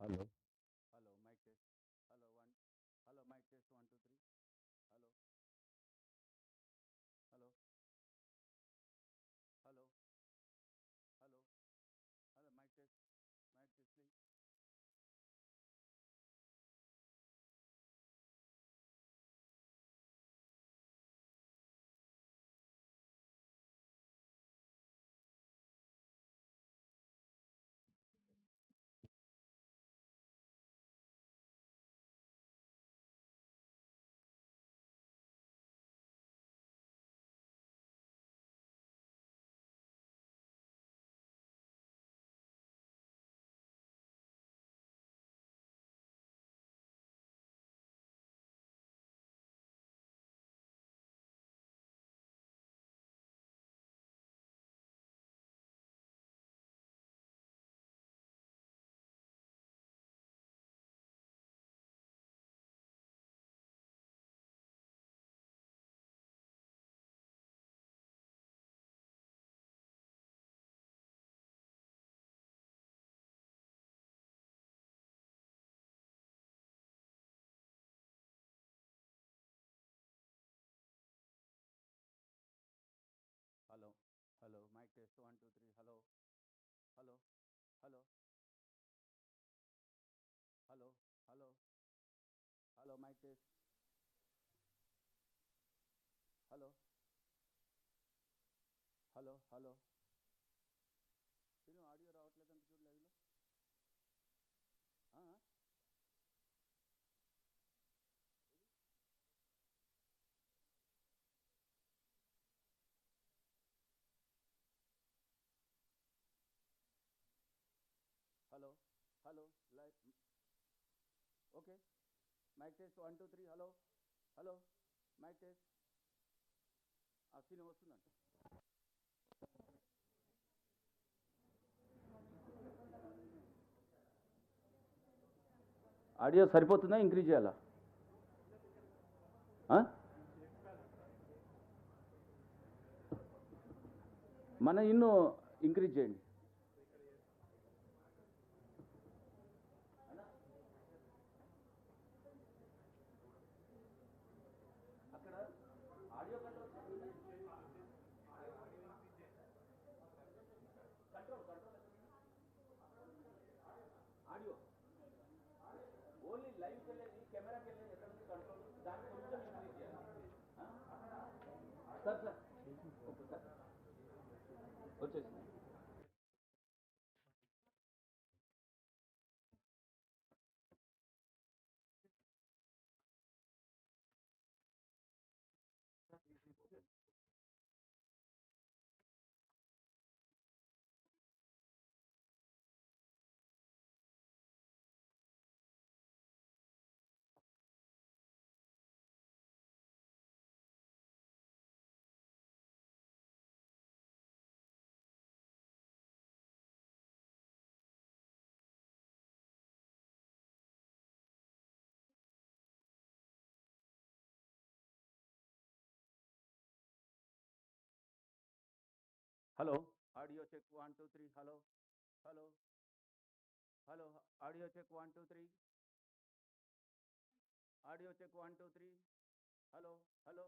Hello. Hello, mic test. Hello, one. Hello, mic test, 1, 2, 3. Hello. Hello. Hello. Hello. Hello, mic test. Mic test, please. Hello. Hello, mic test, 1, 2, 3. Hello. Hello. Hello. Hello. Hello. Hello, mic test. Hello. Hello. Hello. Sinu audio రావట్లేదంటే చూడు live లో. Hello. Hello. Live. Okay. Mic test, 1, 2, 3. Hello. Hello. Mic test. Sinu వస్తుందంట. Audio సరిపోతుందా, increase చేయాలా? మన ఇన్ను increase చేయండి. అక్కడ audio control audio only లైవ్కి వెళ్ళేది, కెమెరాకి వెళ్ళేది ఎక్కడ ఉంది కంట్రోల్, దాన్ని కొంచెం ఇంక్రీజ్ చేయాలి. సార్ సార్ వచ్చేసింది. Hello, audio check 1, 2, 3. Hello. Hello. Hello, audio check 1, 2, 3. Audio check 1, 2, 3. Hello. Hello.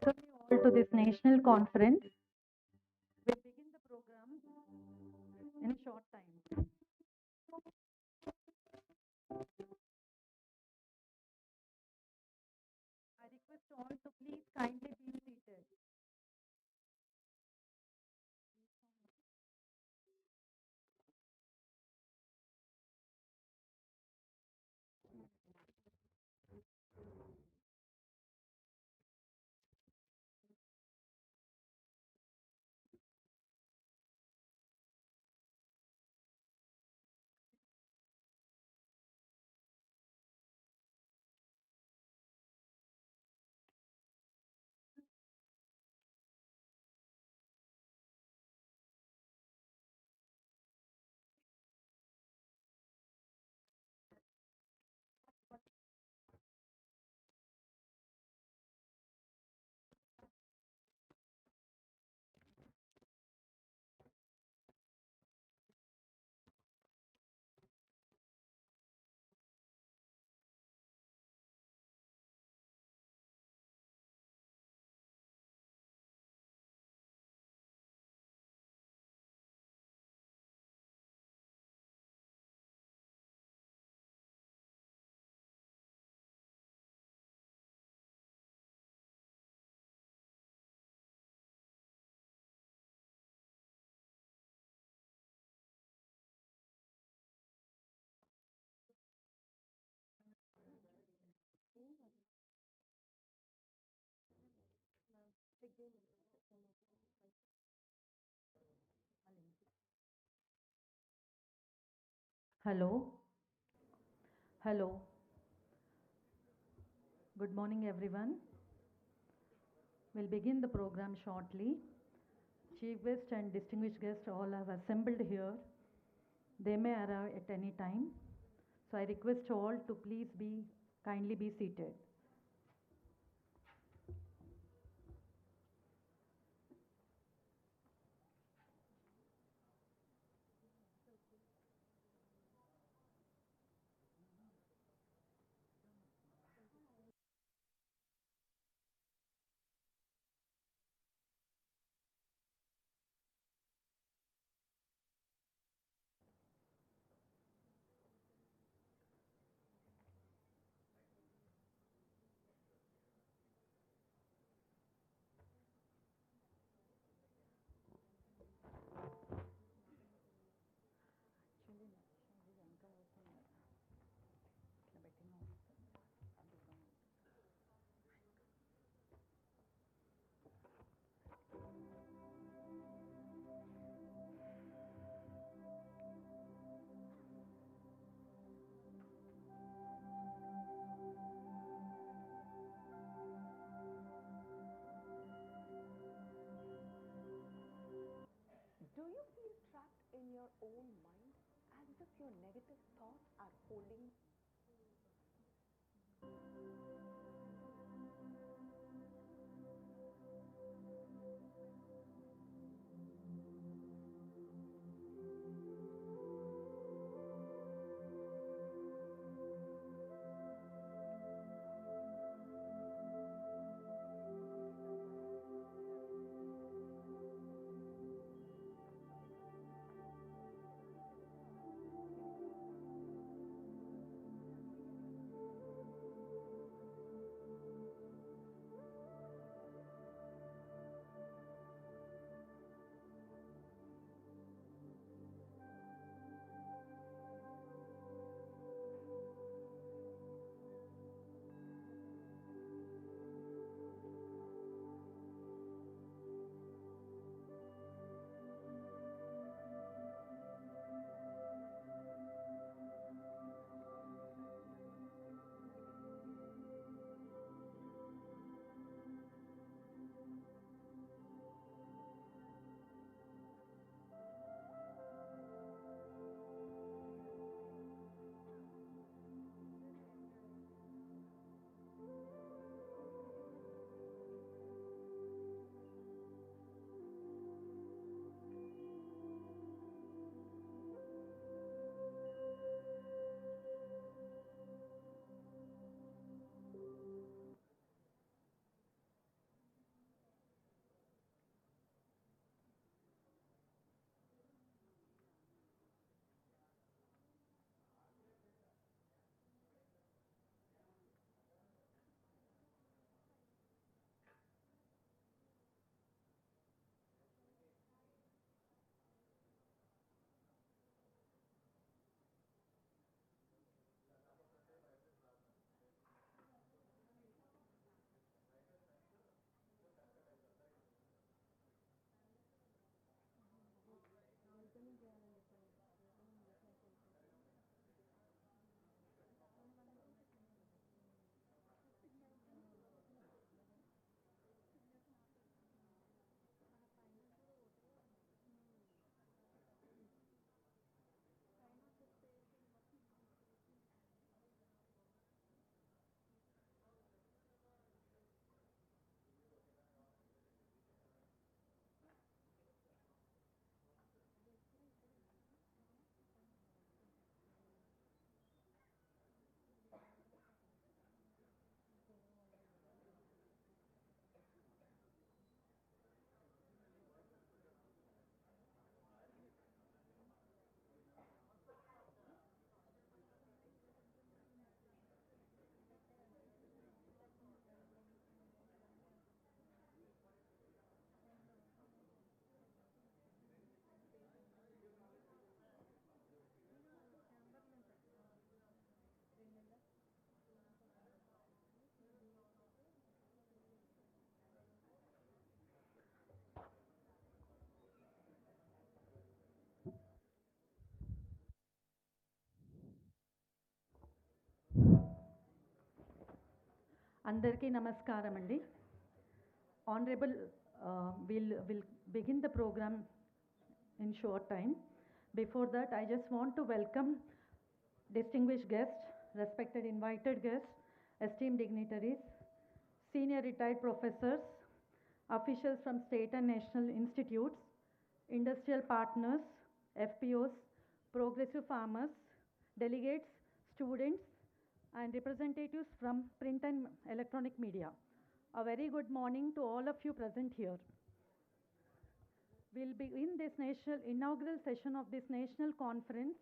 Welcome you all to this national conference. We'll begin the program in a short time. I request all to please kindly be seated. Hello. Hello. Good morning, everyone. We'll begin the program shortly. Chief guest and distinguished guests all have assembled here. They may arrive at any time. So I request all to please be kindly be seated. Do you feel trapped in your own mind as if your negative thoughts are holding? Andarki namaskaram andi. Honorable, will begin the program in short time. Before that, I just want to welcome distinguished guests, respected invited guests, esteemed dignitaries, senior retired professors, officials from state and national institutes, industrial partners, FPOs, progressive farmers, delegates, students, and representatives from print and electronic media. A very good morning to all of you present here. We'll begin this inaugural session of this national conference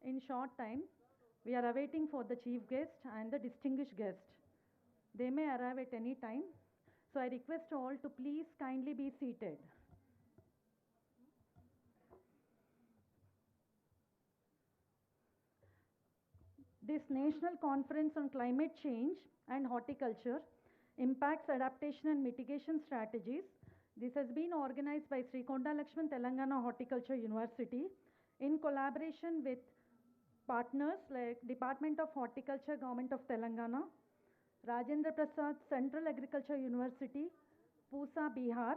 in short time. We are awaiting for the chief guest and the distinguished guest. They may arrive at any time. So I request all to please kindly be seated. This National Conference on Climate Change and Horticulture Impacts, Adaptation and Mitigation Strategies. This has been organized by Sri Konda Lakshman Telangana Horticulture University in collaboration with partners like Department of Horticulture, Government of Telangana, Rajendra Prasad Central Agriculture University, Pusa, Bihar,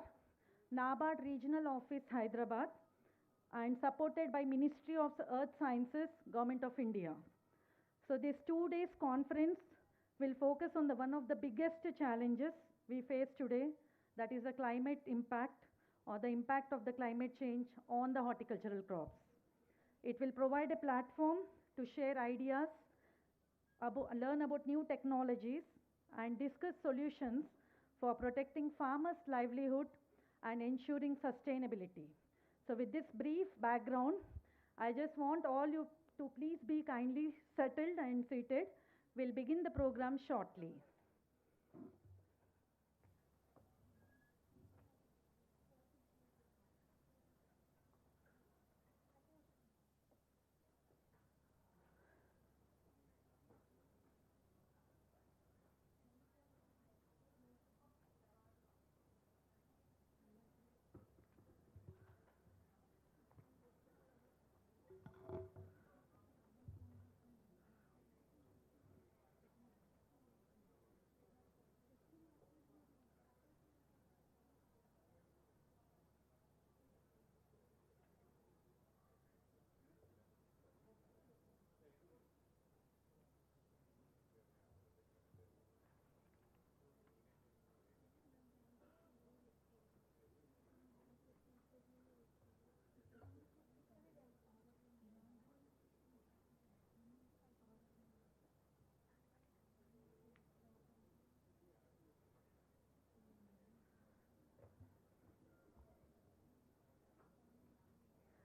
NABARD Regional Office, Hyderabad, and supported by Ministry of Earth Sciences, Government of India. So this 2 days conference will focus on one of the biggest challenges we face today, that is the climate impact or the impact of the climate change on the horticultural crops. It will provide a platform to share ideas, learn about new technologies, and discuss solutions for protecting farmers' livelihood and ensuring sustainability. So with this brief background, I just want all you to please be kindly settled and seated. We'll begin the program shortly.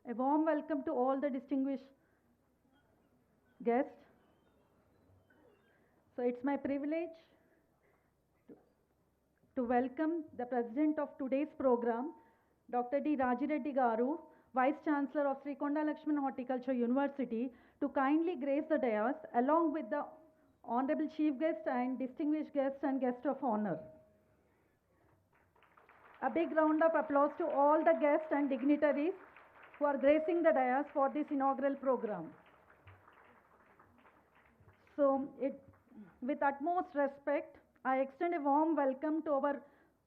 A warm welcome to all the distinguished guests. So it's my privilege to welcome the president of today's program, Dr. D. Rajireddy Garu, Vice Chancellor of Sri Konda Lakshman Horticulture University, to kindly grace the dais along with the Honorable Chief Guest and distinguished guests and guest of honor. A big round of applause to all the guests and dignitaries who are gracing the dais for this inaugural program. So, with utmost respect, I extend a warm welcome to our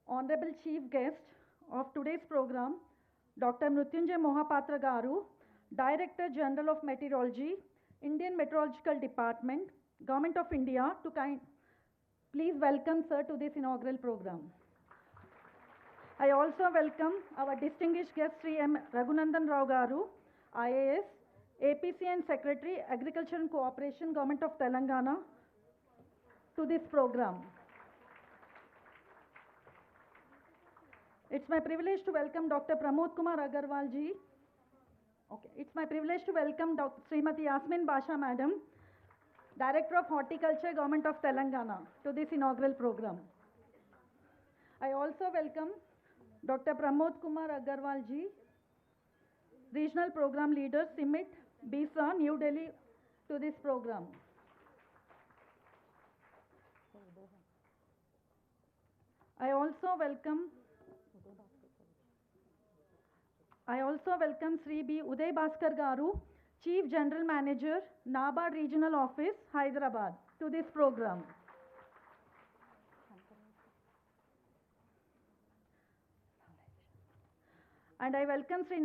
Honorable Chief Guest of today's program, Dr. Mrutyunjay Mohapatra Garu, Director General of Meteorology, Indian Meteorological Department, Government of India, please welcome sir to this inaugural program. I also welcome our distinguished guest, Sri M. Raghunandan Rao Garu, IAS, APC and Secretary, Agriculture and Cooperation, Government of Telangana, to this program. It's my privilege to welcome Dr. Pramod Kumar Agarwal ji. Okay, it's my privilege to welcome Dr. Srimati Yasmin Basha Madam, Director of Horticulture, Government of Telangana, to this inaugural program. I also welcome Dr. Pramod Kumar Agarwal ji, Regional Program Leader, CIMIT, BISA, New Delhi, to this program. I also welcome Sri B. Uday Bhaskar Garu, Chief General Manager, NABARD Regional Office, Hyderabad, to this program. And I welcome Sri B.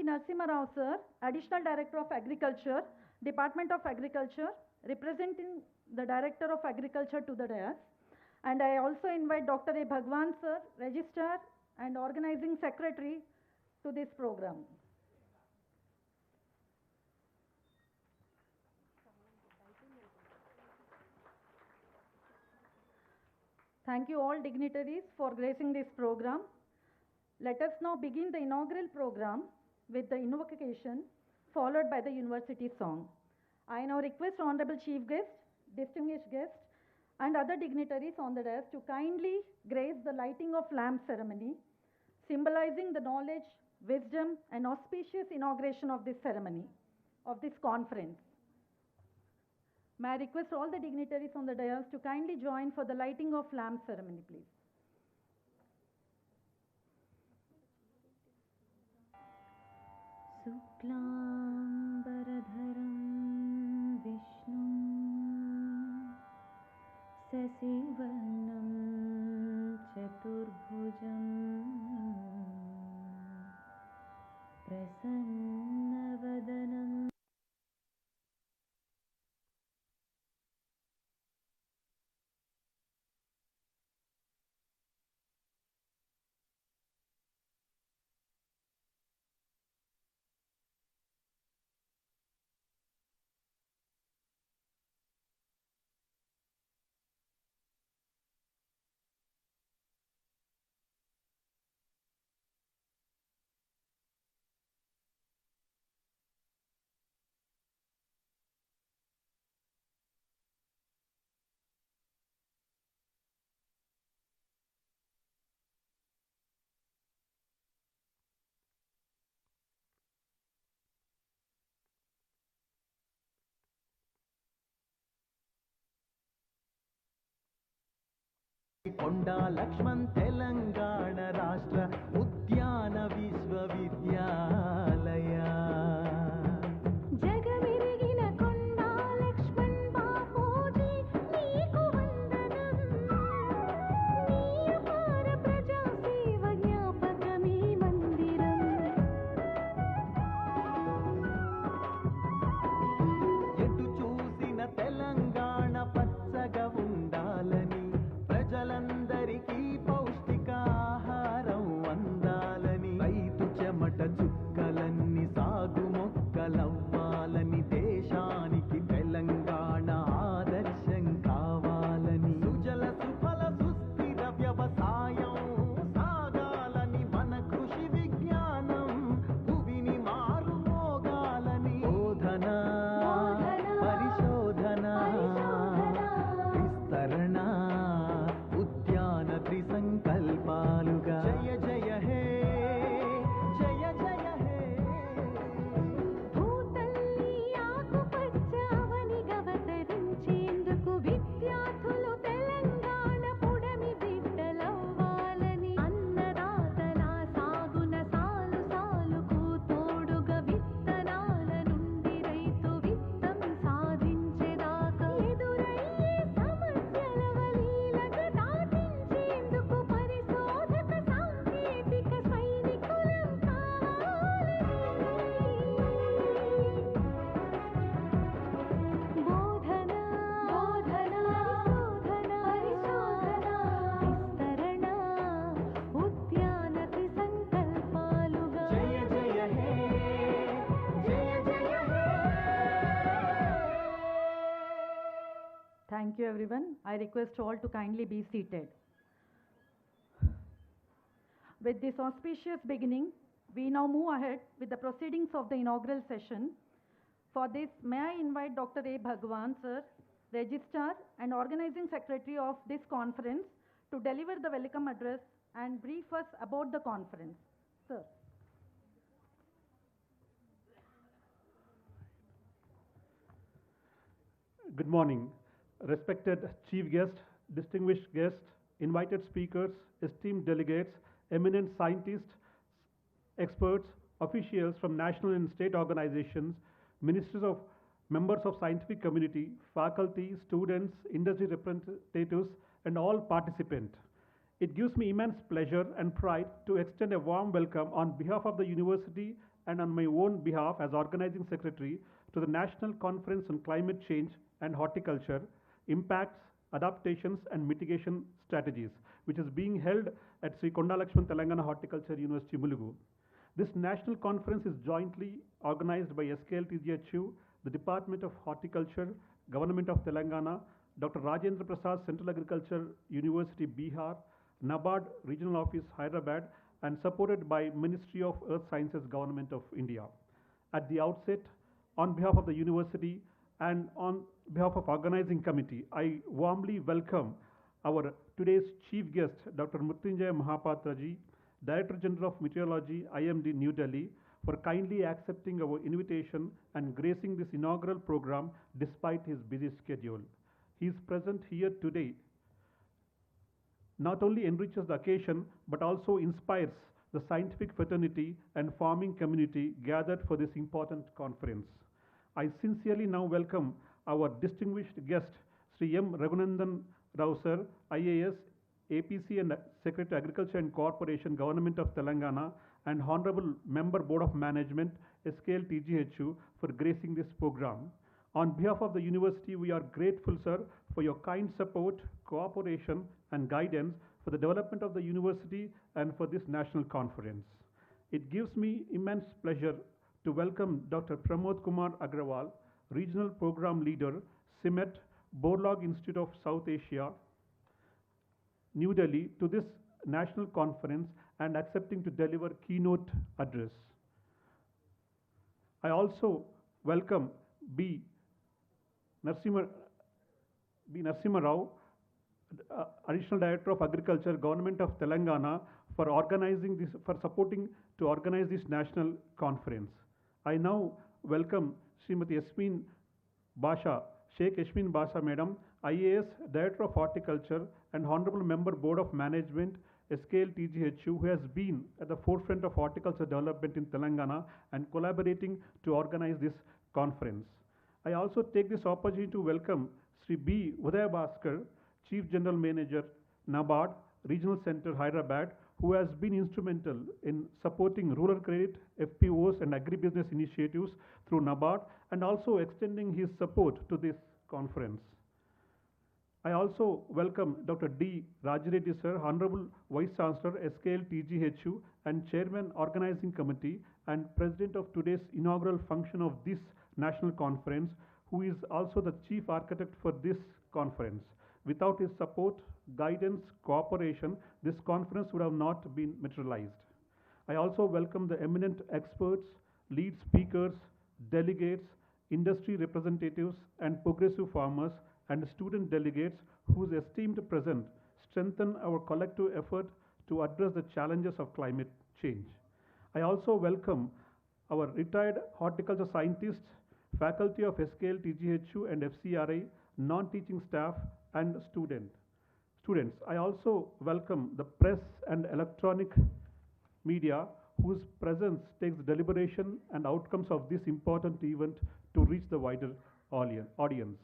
Narasimha Rao sir, Additional Director of Agriculture, Department of Agriculture, representing the Director of Agriculture to the dais. And I also invite Dr. A. Bhagwan sir, Registrar and Organizing Secretary to this program. Thank you all dignitaries for gracing this program. Let us now begin the inaugural program with the invocation followed by the university song. I now request Honorable Chief Guest, distinguished guests, and other dignitaries on the dais to kindly grace the lighting of lamp ceremony, symbolizing the knowledge, wisdom, and auspicious inauguration of this ceremony, of this conference. May I request all the dignitaries on the dais to kindly join for the lighting of lamp ceremony, please. Suklambaradharam Vishnum Sasivarnam Chaturbhujam Prasannavadanam. కొండా లక్ష్మణ్ తెలంగాణ రాష్ట్ర ఉద్యాన విశ్వవిద్యాలయ జగమెరిగిన కొండా లక్ష్మణ్ బాపూజీ నీకు వందనం. నీ అపార ప్రజా సేవ జ్ఞాపకమే మందిరం. ఎటు చూసిన తెలంగాణ పచ్చగా ఉండాలని, ప్రజలందరికీ పౌష్టికాహారం అందాలని, రైతు చెమట చుక్కలన్నీ సాగు మొక్కలవ్వాలని, దేశానికి తెలంగాణ ఆదర్శం కావాలని, సుజల సుఫల సుస్థిర వ్యవసాయం సాగాలని, మన కృషి విజ్ఞానం భూమిని మారుమోగాలని, బోధన పరిశోధన విస్తరణ ఉద్యాన త్రిసంకల్పాలుగా జయ జయ హే జయ జయ హే. భూతల్లి ఆకుపచ్చ అవనిగవతరించేందుకు విద్యార్థులు తెలంగాణ పుడమి బిడ్డలవ్వాలని, అన్నదాతల సాగున సాలు సాలుకు తోడుగా విత్తనాల నుండి రైతు విత్తం సాధించేదాకా ఎదురయ్యే సమస్యల వలీలగా దాటించేందుకు పరిశోధక సాంకేతిక సైనికులం కావాలని, బోధన పరిశోధన విస్తరణ ఉద్యాన త్రిసంకల్పాలుగా జయ జయ హే జయ జయ హే. Thank you, everyone. I request all to kindly be seated. With this auspicious beginning, we now move ahead with the proceedings of the inaugural session. For this, may I invite Dr. A. Bhagwan, sir, Registrar and Organizing Secretary of this conference, to deliver the welcome address and brief us about the conference. Sir. Good morning, respected chief guest, distinguished guests, invited speakers, esteemed delegates, eminent scientists, experts, officials from national and state organizations, members of scientific community, faculty, students, industry representatives, and all participants. It gives me immense pleasure and pride to extend a warm welcome on behalf of the university and on my own behalf as organizing secretary to the National Conference on Climate Change and Horticulture, Impacts, Adaptations and Mitigation Strategies, which is being held at Sri Kondalakshman Telangana Horticulture University, Mulugu. This national conference is jointly organized by SKLTGHU, the Department of Horticulture, Government of Telangana, Dr. Rajendra Prasad Central Agriculture University, Bihar, NABARD Regional Office, Hyderabad, and supported by Ministry of Earth Sciences, Government of India. At the outset, on behalf of the university and on behalf of organizing committee, I warmly welcome our today's chief guest, Dr. Mrityunjay Mahapatraji, Director General of Meteorology, IMD, New Delhi, for kindly accepting our invitation and gracing this inaugural program despite his busy schedule. He is present here today not only enriches the occasion but also inspires the scientific fraternity and farming community gathered for this important conference. I sincerely now welcome our distinguished guest, Sri M. Raghunandan Rao sir, IAS, APC and Secretary Agriculture and Corporation, Government of Telangana, and Honorable Member Board of Management, SKL TGHU, for gracing this program. On behalf of the university, we are grateful, sir, for your kind support, cooperation, and guidance for the development of the university and for this national conference. It gives me immense pleasure to welcome Dr. Pramod Kumar Agrawal, Regional Program Leader, CIMET, Borlaug Institute of South Asia, New Delhi, to this national conference and accepting to deliver keynote address. I also welcome B. Narasimha Rao, Additional Director of Agriculture, Government of Telangana, for organizing this, for supporting to organize this national conference. I now welcome Srimati Yasmin Basha, Sheikh Yasmin Basha Madam, IAS, Director of Horticulture and Honorable Member Board of Management, SKL TGHU, who has been at the forefront of horticulture development in Telangana and collaborating to organize this conference. I also take this opportunity to welcome Sri B. Udaya Bhaskar, Chief General Manager, NABARD, Regional Center, Hyderabad, who has been instrumental in supporting rural credit, FPOs and agribusiness initiatives through NABARD and also extending his support to this conference. I also welcome Dr. D. Rajareddy sir, Honorable Vice Chancellor, SKL TGHU and Chairman Organizing Committee and President of today's inaugural function of this national conference, who is also the Chief Architect for this conference. Without his support, guidance, cooperation, this conference would have not been materialized. I also welcome the eminent experts, lead speakers, delegates, industry representatives, and progressive farmers and student delegates whose esteemed presence strengthen our collective effort to address the challenges of climate change. I also welcome our retired horticulture scientists, faculty of SKL, TGHU and FCRI, non-teaching staff and students. I also welcome the press and electronic media whose presence takes deliberation and outcomes of this important event to reach the wider audience.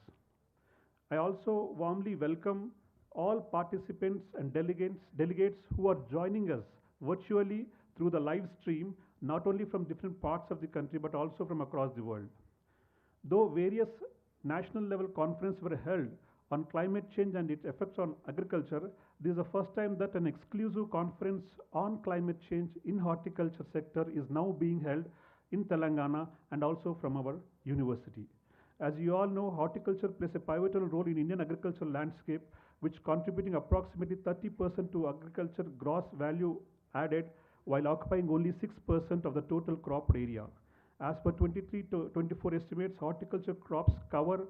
I also warmly welcome all participants and delegates who are joining us virtually through the live stream, not only from different parts of the country but also from across the world. Though various national level conferences were held on climate change and its effects on agriculture, this is the first time that an exclusive conference on climate change in horticulture sector is now being held in Telangana and also from our university. As you all know, horticulture plays a pivotal role in Indian agricultural landscape, which contributing approximately 30% to agriculture gross value added while occupying only 6% of the total cropped area. As per 23 to 24 estimates, horticulture crops cover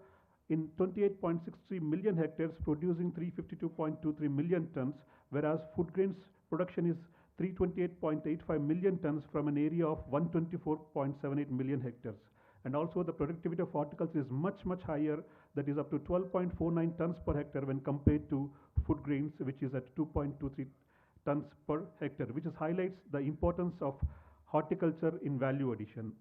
in 28.63 million hectares, producing 352.23 million tons, whereas food grains production is 328.85 million tons from an area of 124.78 million hectares. And also the productivity of horticulture is much higher, that is up to 12.49 tons per hectare when compared to food grains, which is at 2.23 tons per hectare, which highlights the importance of horticulture in value addition.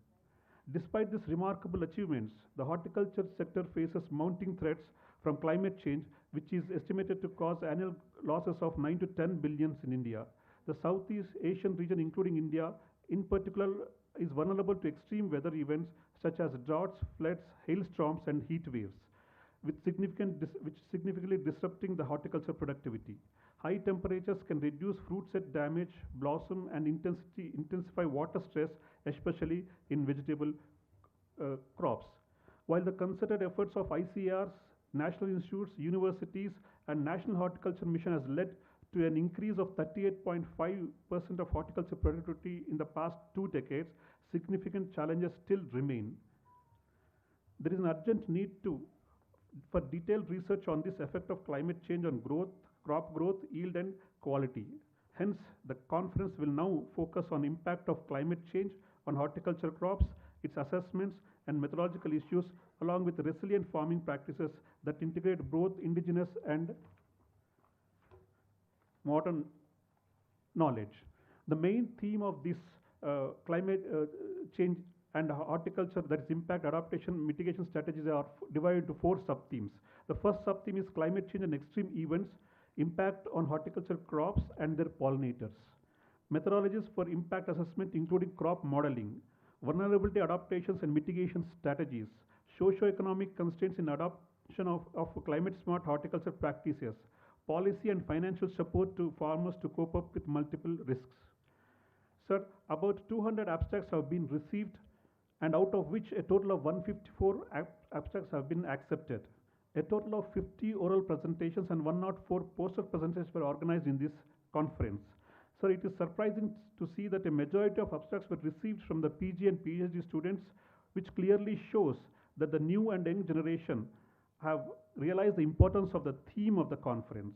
Despite these remarkable achievements, the horticulture sector faces mounting threats from climate change, which is estimated to cause annual losses of 9 to 10 billions in India. The Southeast Asian region, including India, in particular, is vulnerable to extreme weather events such as droughts, floods, hailstorms, and heat waves, which significantly disrupting the horticulture productivity. High temperatures can reduce fruit set damage, blossom, and intensify water stress, especially in vegetable crops. While the concerted efforts of ICRs, national institutes, universities, and National Horticulture Mission has led to an increase of 38.5% of horticulture productivity in the past 2 decades, significant challenges still remain. There is an urgent need for detailed research on this effect of climate change on growth, crop growth, yield, and quality. Hence, the conference will now focus on impact of climate change on horticulture crops, its assessments and methodological issues, along with resilient farming practices that integrate both indigenous and modern knowledge. The main theme of this climate change and horticulture, that is impact, adaptation, mitigation strategies, are divided into 4 sub-themes. The first sub-theme is climate change and extreme events, impact on horticulture crops and their pollinators. Methodologies for impact assessment including crop modeling, vulnerability adaptations and mitigation strategies, socio-economic constraints in adoption of climate-smart horticulture practices, policy and financial support to farmers to cope up with multiple risks. Sir, about 200 abstracts have been received, and out of which a total of 154 abstracts have been accepted. A total of 50 oral presentations and 104 poster presentations were organized in this conference. Sir, it is surprising to see that a majority of abstracts were received from the PG and PhD students, which clearly shows that the new and young generation have realized the importance of the theme of the conference.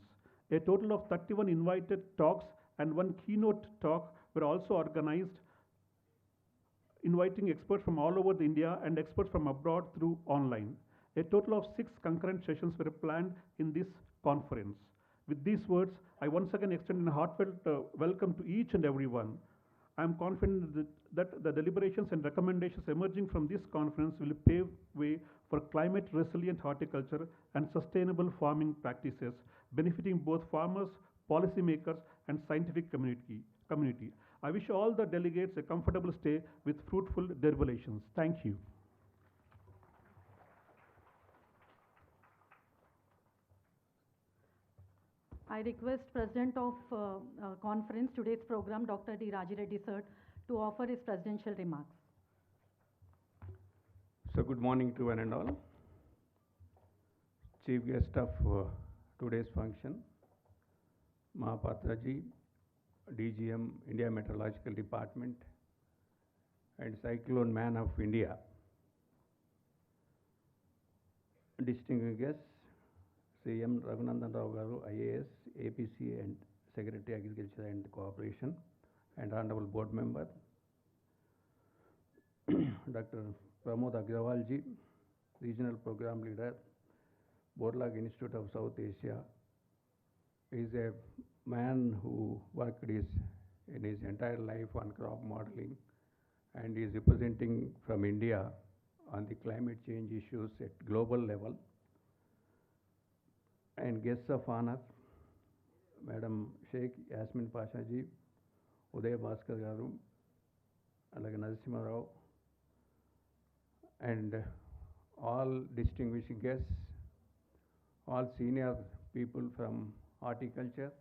A total of 31 invited talks and 1 keynote talk were also organized, inviting experts from all over India and experts from abroad through online. A total of 6 concurrent sessions were planned in this conference. With these words, I once again extend a heartfelt welcome to each and every one. I am confident that the deliberations and recommendations emerging from this conference will pave way for climate resilient horticulture and sustainable farming practices, benefiting both farmers, policymakers, and scientific community. I wish all the delegates a comfortable stay with fruitful deliberations. Thank you. I request President of Conference, today's program, Dr. D. Rajireddy sir, to offer his presidential remarks. So good morning to one and all. Chief guest of today's function, Mahapatra ji, DGM, India Meteorological Department, and Cyclone Man of India. Distinguished guests, C.M. Raghunandan Rao Garu, IAS, APC and Secretary Agriculture and Cooperation, and Honorable Board Member, Dr. Pramod Agrawal ji, Regional Program Leader, Borlag Institute of South Asia. He is a man who worked in his entire life on crop modeling and is representing from India on the climate change issues at global level. And guests of honor, Madam Sheikh Yasmin Pasha ji, Uday Bhaskar Garu, Alaga Narasimha Rao, and all distinguished guests, all senior people from horticulture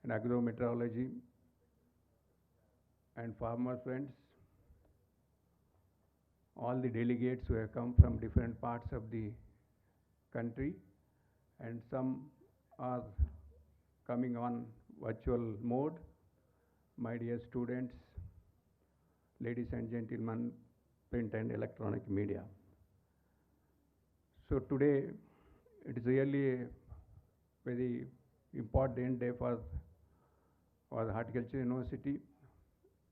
and agrometeorology, and farmer friends, all the delegates who have come from different parts of the country, and some are coming on virtual mode. My dear students, ladies and gentlemen, print and electronic media. So today, it is really a very important day for the Horticulture University,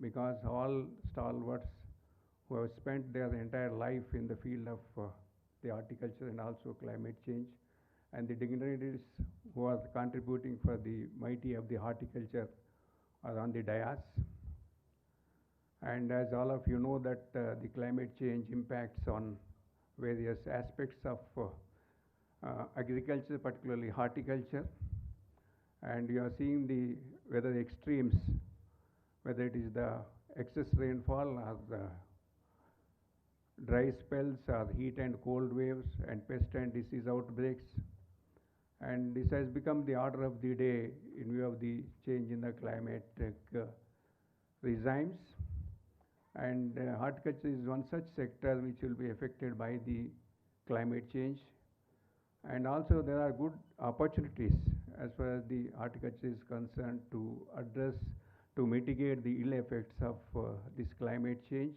because all stalwarts who have spent their entire life in the field of the horticulture and also climate change, and the dignitaries who are contributing for the mighty of the horticulture are on the dais. And as all of you know that the climate change impacts on various aspects of agriculture, particularly horticulture, and you are seeing the weather extremes, whether it is the excess rainfall or the dry spells or heat and cold waves and pest and disease outbreaks. And this has become the order of the day in view of the change in the climatic regimes. And horticulture is one such sector which will be affected by the climate change. And also there are good opportunities as far as the horticulture is concerned to address, to mitigate the ill effects of this climate change.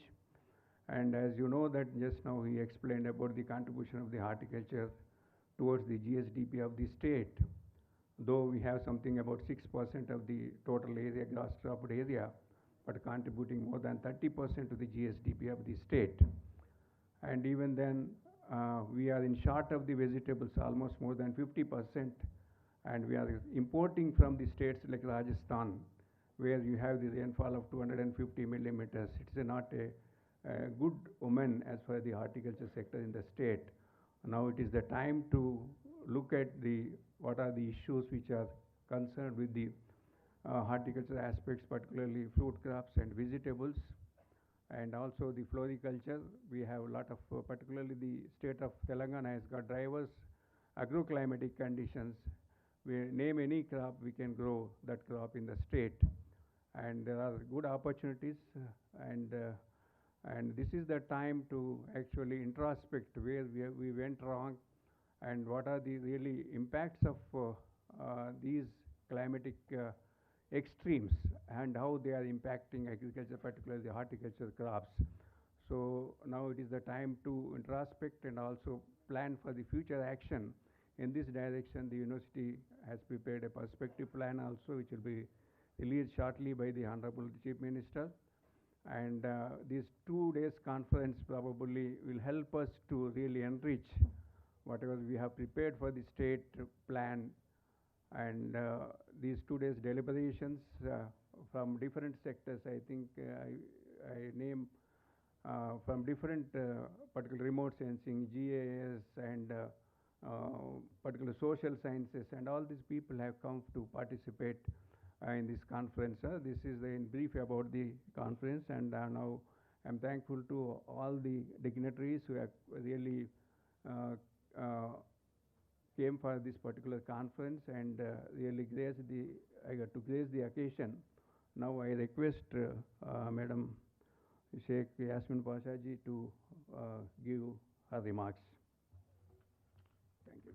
And as you know that just now he explained about the contribution of the horticulture towards the GSDP of the state. Though we have something about 6% of the total area, gross cropped area, but contributing more than 30% to the GSDP of the state. And even then, we are in short of the vegetables almost more than 50%, and we are importing from the states like Rajasthan, where you have the rainfall of 250 millimeters. It's not a good omen as far as the horticulture sector in the state. Now it is the time to look at what are the issues which are concerned with the horticulture aspects, particularly fruit crops and vegetables, and also the floriculture. We have a lot of, particularly the state of Telangana has got diverse agroclimatic conditions. We name any crop, we can grow that crop in the state, and there are good opportunities, and this is the time to actually introspect where we went wrong and what are the really impacts of these climatic extremes and how they are impacting agriculture, particularly the horticulture crops. So now it is the time to introspect and also plan for the future action. In this direction, the university has prepared a perspective plan also, which will be released shortly by the Honorable Chief Minister. And this 2 days conference probably will help us to really enrich whatever we have prepared for the state plan. And these 2 days deliberations from different sectors, I think I name from different particular remote sensing, GIS, and particular social sciences, and all these people have come to participate in this conference. This is in brief about the conference, and now I'm thankful to all the dignitaries who have really came for this particular conference and really I got to grace the occasion. Now I request Madam Sheikh Yasmin Pasha ji to give her remarks. Thank you.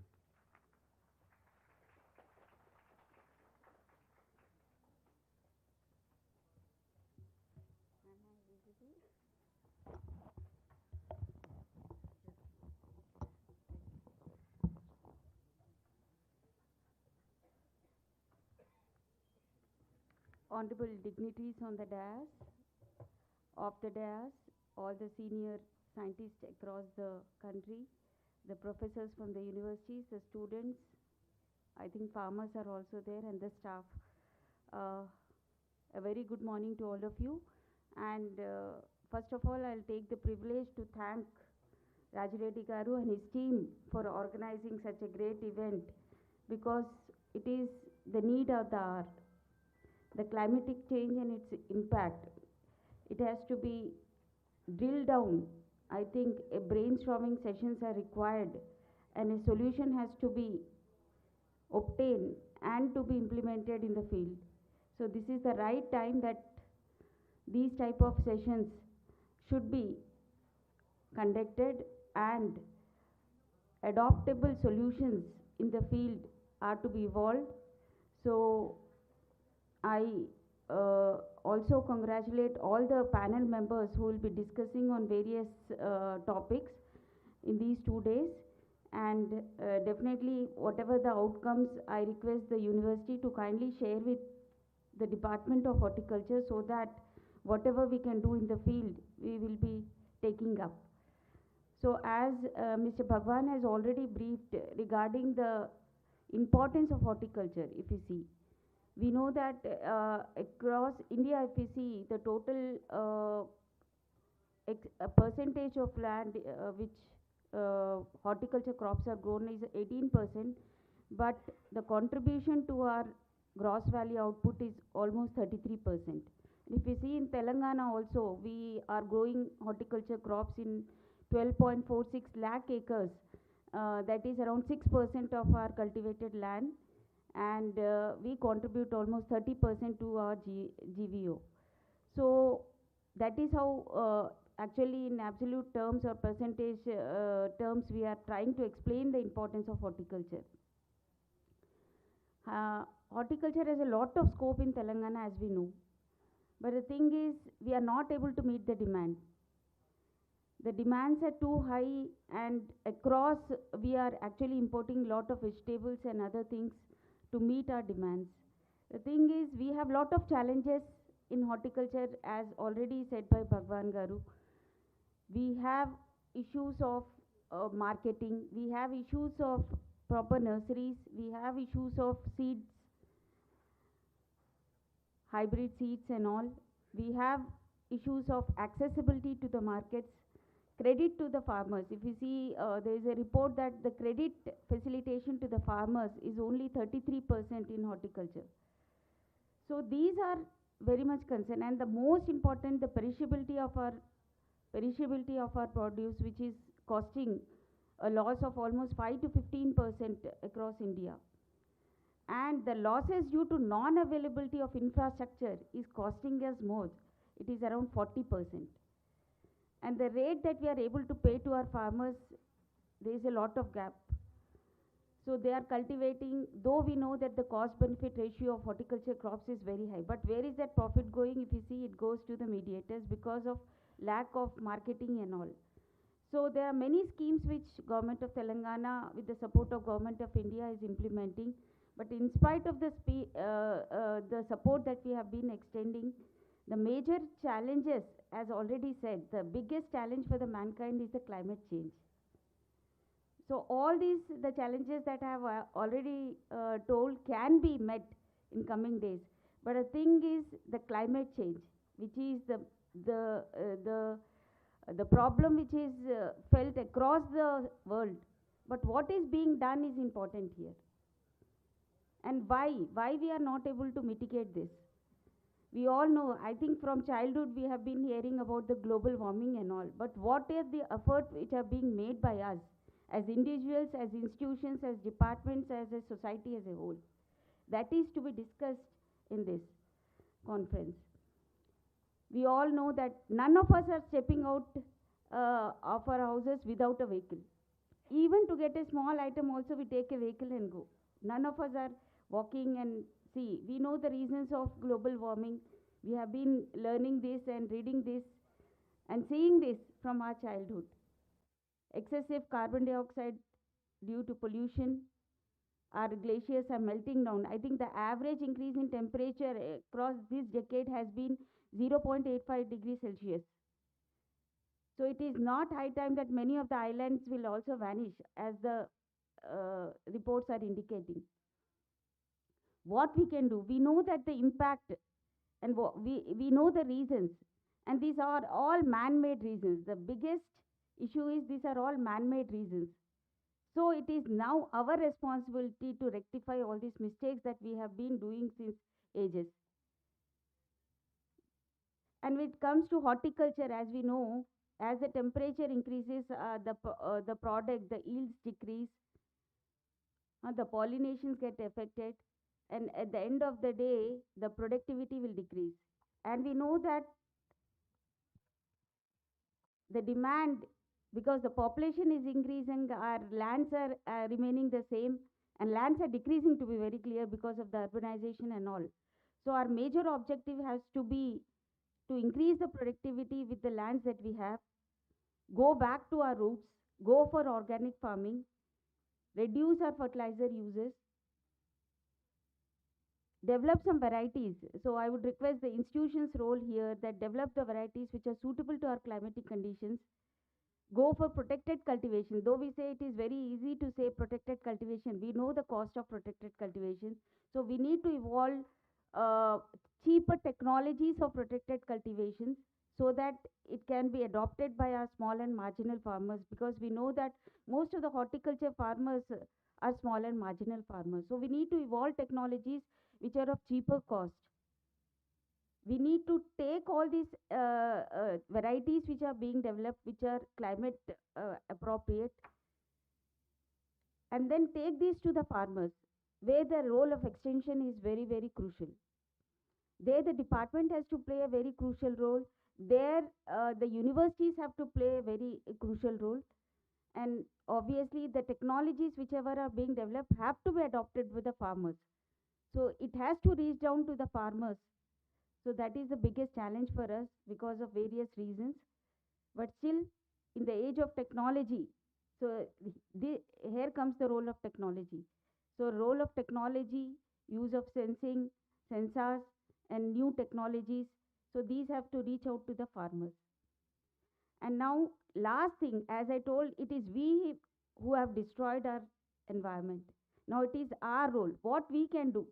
Honorable dignitaries on the dais, off the dais, all the senior scientists across the country, the professors from the universities, the students, I think farmers are also there, and the staff. A very good morning to all of you. And first of all, I'll take the privilege to thank Rajireddy Garu and his team for organizing such a great event, because it is the need of the hour. The climatic change and its impact, it has to be drilled down. I think a brainstorming sessions are required, and a solution has to be obtained and to be implemented in the field. So this is the right time that these type of sessions should be conducted, and adoptable solutions in the field are to be evolved. So I also congratulate all the panel members who will be discussing on various topics in these 2 days, and definitely whatever the outcomes, I request the university to kindly share with the Department of Horticulture, so that whatever we can do in the field, we will be taking up. So as Mr. Bhagwan has already briefed regarding the importance of horticulture, if you see, we know that across India, if you see, the total percentage of land which horticulture crops are grown is 18%, but the contribution to our gross value output is almost 33%. If we see in Telangana also, we are growing horticulture crops in 12.46 lakh acres. That is around 6% of our cultivated land, and we contribute almost 30% to our GVO. So that is how actually in absolute terms or percentage terms we are trying to explain the importance of horticulture. Horticulture has a lot of scope in Telangana, as we know. But the thing is, we are not able to meet the demand. The demands are too high, and across we are actually importing lot of vegetables and other things to meet our demands. The thing is, we have lot of challenges in horticulture, as already said by Bhagwan Garu. We have issues of marketing, we have issues of proper nurseries, we have issues of seeds, hybrid seeds and all. We have issues of accessibility to the markets, credit to the farmers. If you see, there is a report that the credit facilitation to the farmers is only 33% in horticulture. So these are very much concerned, and the most important, the perishability of our produce, which is costing a loss of almost 5 to 15% across India. And the losses due to non-availability of infrastructure is costing us more. It is around 40%. And the rate that we are able to pay to our farmers, there is a lot of gap. So they are cultivating, though we know that the cost-benefit ratio of horticulture crops is very high. But where is that profit going? If you see, it goes to the mediators because of lack of marketing and all. So there are many schemes which Government of Telangana, with the support of Government of India, is implementing. But in spite of the support that we have been extending, the major challenges, as already said, the biggest challenge for the mankind is the climate change. So all these, the challenges that I have already told can be met in coming days. But the thing is the climate change, which is the problem which is felt across the world. But what is being done is important here. And why we are not able to mitigate this? We all know, I think from childhood we have been hearing about the global warming and all. But what are the efforts which are being made by us as individuals, as institutions, as departments, as a society as a whole? That is to be discussed in this conference. We all know that none of us are stepping out of our houses without a vehicle. Even to get a small item also, we take a vehicle and go. None of us are walking and see. We know the reasons of global warming. We have been learning this and reading this and seeing this from our childhood. Excessive carbon dioxide due to pollution. Our glaciers are melting down. I think the average increase in temperature across this decade has been 0.85 degrees Celsius. So it is not high time that many of the islands will also vanish, as the reports are indicating. What we can do, we know that the impact, and we know the reasons, and these are all man-made reasons. The biggest issue is these are all man-made reasons. So it is now our responsibility to rectify all these mistakes that we have been doing since ages. And when it comes to horticulture, as we know, as the temperature increases, the product, the yields decrease, the pollinations get affected, and at the end of the day, the productivity will decrease. And we know that the demand, because the population is increasing, our lands are remaining the same, and lands are decreasing, to be very clear, because of the urbanization and all. So our major objective has to be to increase the productivity with the lands that we have, go back to our roots, go for organic farming, reduce our fertilizer uses, develop some varieties. So I would request the institution's role here that develop the varieties which are suitable to our climatic conditions. Go for protected cultivation. Though we say it is very easy to say protected cultivation, we know the cost of protected cultivation. So we need to evolve cheaper technologies for protected cultivations so that it can be adopted by our small and marginal farmers, because we know that most of the horticulture farmers are small and marginal farmers. So we need to evolve technologies which are of cheaper cost. We need to take all these varieties which are being developed, which are climate appropriate, and then take these to the farmers, where the role of extension is very, very crucial. There, the department has to play a very crucial role. There, the universities have to play a very crucial role. And obviously, the technologies whichever are being developed have to be adopted with the farmers. So it has to reach down to the farmers. So that is the biggest challenge for us because of various reasons. But still, in the age of technology, so here comes the role of technology. So role of technology, use of sensing, sensors, and new technologies. So these have to reach out to the farmers. And now, last thing, as I told, it is we who have destroyed our environment. Now it is our role, what we can do.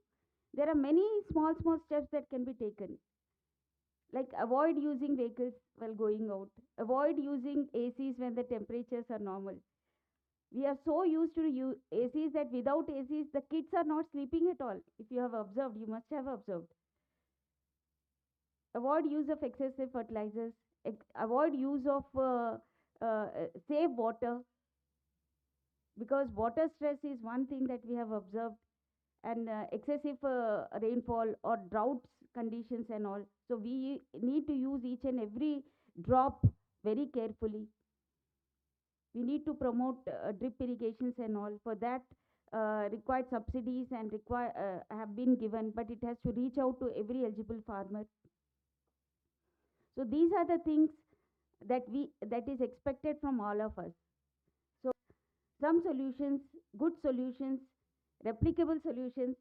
There are many small, small steps that can be taken. Like avoid using vehicles while going out. Avoid using ACs when the temperatures are normal. We are so used to ACs that without ACs, the kids are not sleeping at all. If you have observed, you must have observed. Avoid use of excessive fertilizers. Avoid use of save water, because water stress is one thing that we have observed, and excessive rainfall or droughts conditions and all. So we need to use each and every drop very carefully. We need to promote drip irrigations and all. For that, required subsidies and have been given, but it has to reach out to every eligible farmer. So these are the things that is expected from all of us. So some solutions, good solutions, replicable solutions,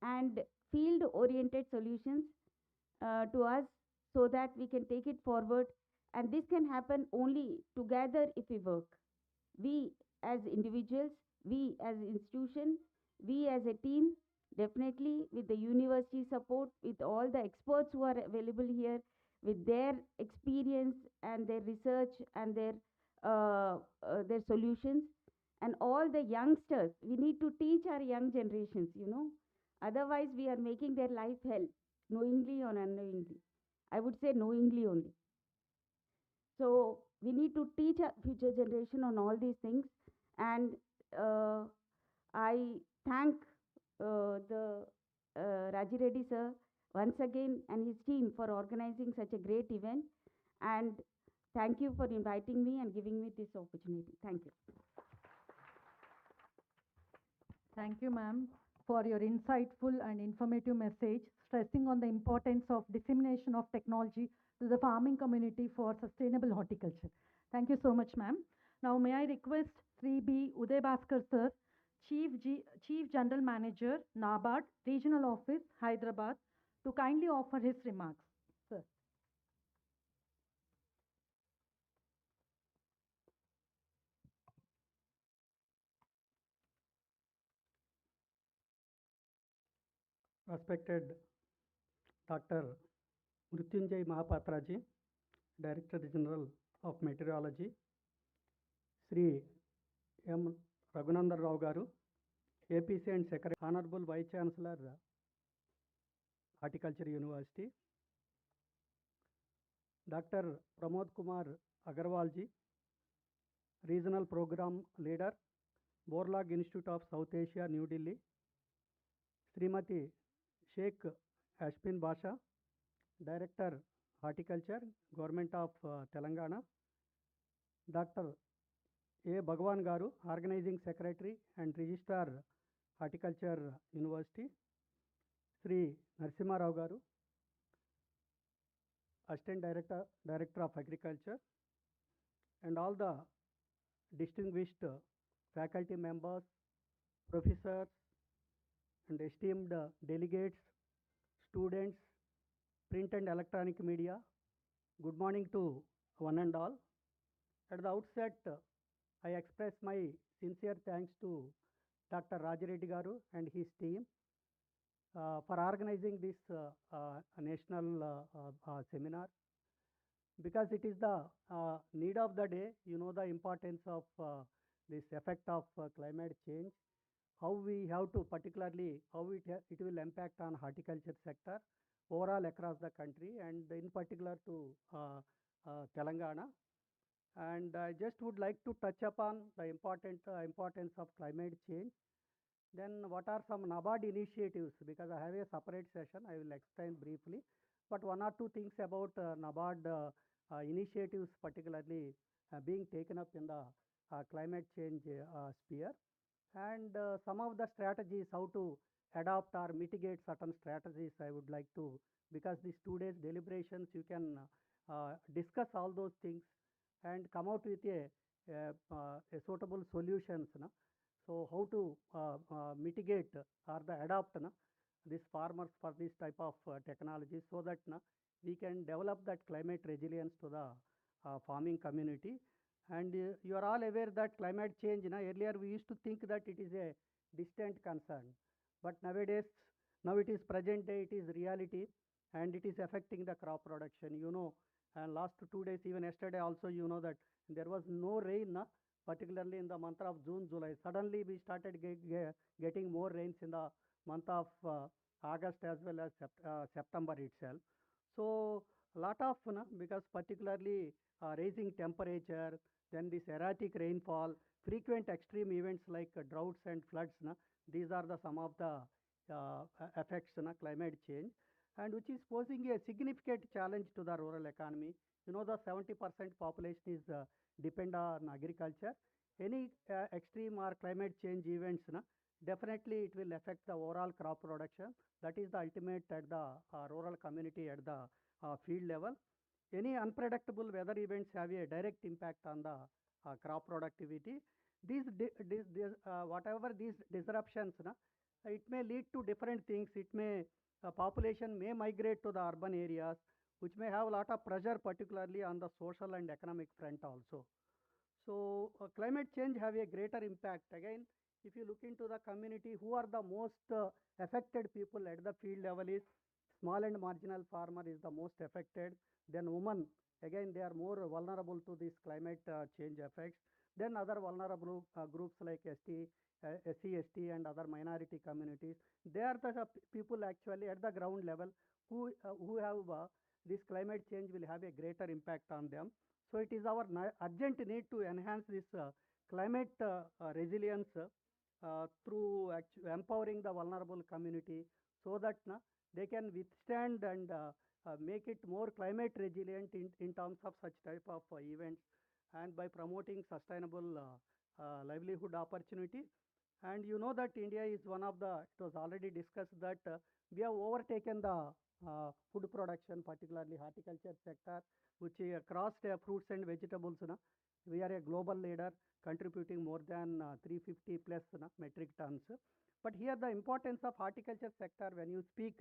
and field oriented solutions to us, so that we can take it forward. And this can happen only together if we work. We as individuals, we as institution, we as a team, definitely with the university support, with all the experts who are available here, with their experience and their research and their solutions, and all the youngsters. We need to teach our young generations, Otherwise, we are making their life hell, knowingly or unknowingly. I would say knowingly only. So we need to teach our future generation on all these things. And I thank the Raji Reddy sir once again and his team for organizing such a great event. And thank you for inviting me and giving me this opportunity. Thank you. Thank you, ma'am, for your insightful and informative message, stressing on the importance of dissemination of technology to the farming community for sustainable horticulture. Thank you so much, ma'am. Now, may I request 3B Uday Bhaskar sir, Chief General Manager, NABARD, Regional Office, Hyderabad, to kindly offer his remarks. Sir. Respected Dr. Mrutyunjay Mahapatraji, Director General of Meteorology, Sri M. Raghunandar Rao Garu, APC and Secretary, Honorable Vice Chancellor, Horticulture University, Dr. Pramod Kumar Agarwalji, Regional Program Leader, Borlag Institute of South Asia, New Delhi, Srimati Sheikh Ashbin Basha, Director Horticulture, Government of Telangana, Dr. A. Bhagwan Garu, Organizing Secretary and Registrar, Horticulture University, Sri Narasimha Rao Garu, Assistant Director of Agriculture, and all the distinguished faculty members, professors, and esteemed delegates, students, print and electronic media. Good morning to one and all. At the outset, I express my sincere thanks to Dr. Raji Reddy Garu and his team for organizing this national seminar. because it is the need of the day. You know the importance of this effect of climate change, how we have to particularly how it will impact on horticulture sector overall across the country and in particular to Telangana. And I just would like to touch upon the importance of climate change. Then what are some NABARD initiatives? Because I have a separate session, I will explain briefly. But one or two things about NABARD initiatives, particularly being taken up in the climate change sphere. And some of the strategies, how to adopt or mitigate certain strategies, I would like to, because these 2 days deliberations, you can discuss all those things and come out with a suitable solutions. No? So how to mitigate or the adapt these farmers for this type of technology so that we can develop that climate resilience to the farming community. And you are all aware that climate change, earlier we used to think that it is a distant concern. But nowadays, now it is present day, it is reality, and it is affecting the crop production. You know, and last 2 days, even yesterday also, you know that there was no rain, particularly in the month of June, July. Suddenly we started getting more rains in the month of August as well as September itself. So a lot of, because particularly rising temperature, then this erratic rainfall, frequent extreme events like droughts and floods, these are the some of the effects, climate change, and which is posing a significant challenge to the rural economy. You know, the 70% population is depend on agriculture. Any extreme or climate change events, definitely it will affect the overall crop production. That is the ultimate at the rural community at the field level. Any unpredictable weather events have a direct impact on the crop productivity. Whatever these disruptions, it may lead to different things. It may population may migrate to the urban areas, which may have a lot of pressure, particularly on the social and economic front also. So climate change have a greater impact. Again, if you look into the community, who are the most affected people at the field level is small and marginal farmer is the most affected. Then women, again, they are more vulnerable to this climate change effects. Then other vulnerable groups like SC, ST and other minority communities. They are the people actually at the ground level who have this climate change will have a greater impact on them. So it is our urgent need to enhance this climate resilience through empowering the vulnerable community so that they can withstand and make it more climate resilient in terms of such type of events, and by promoting sustainable livelihood opportunity. And you know that India is one of the, it was already discussed that we have overtaken the food production, particularly horticulture sector, which across fruits and vegetables. We are a global leader contributing more than 350 plus metric tons. But here the importance of horticulture sector, when you speak,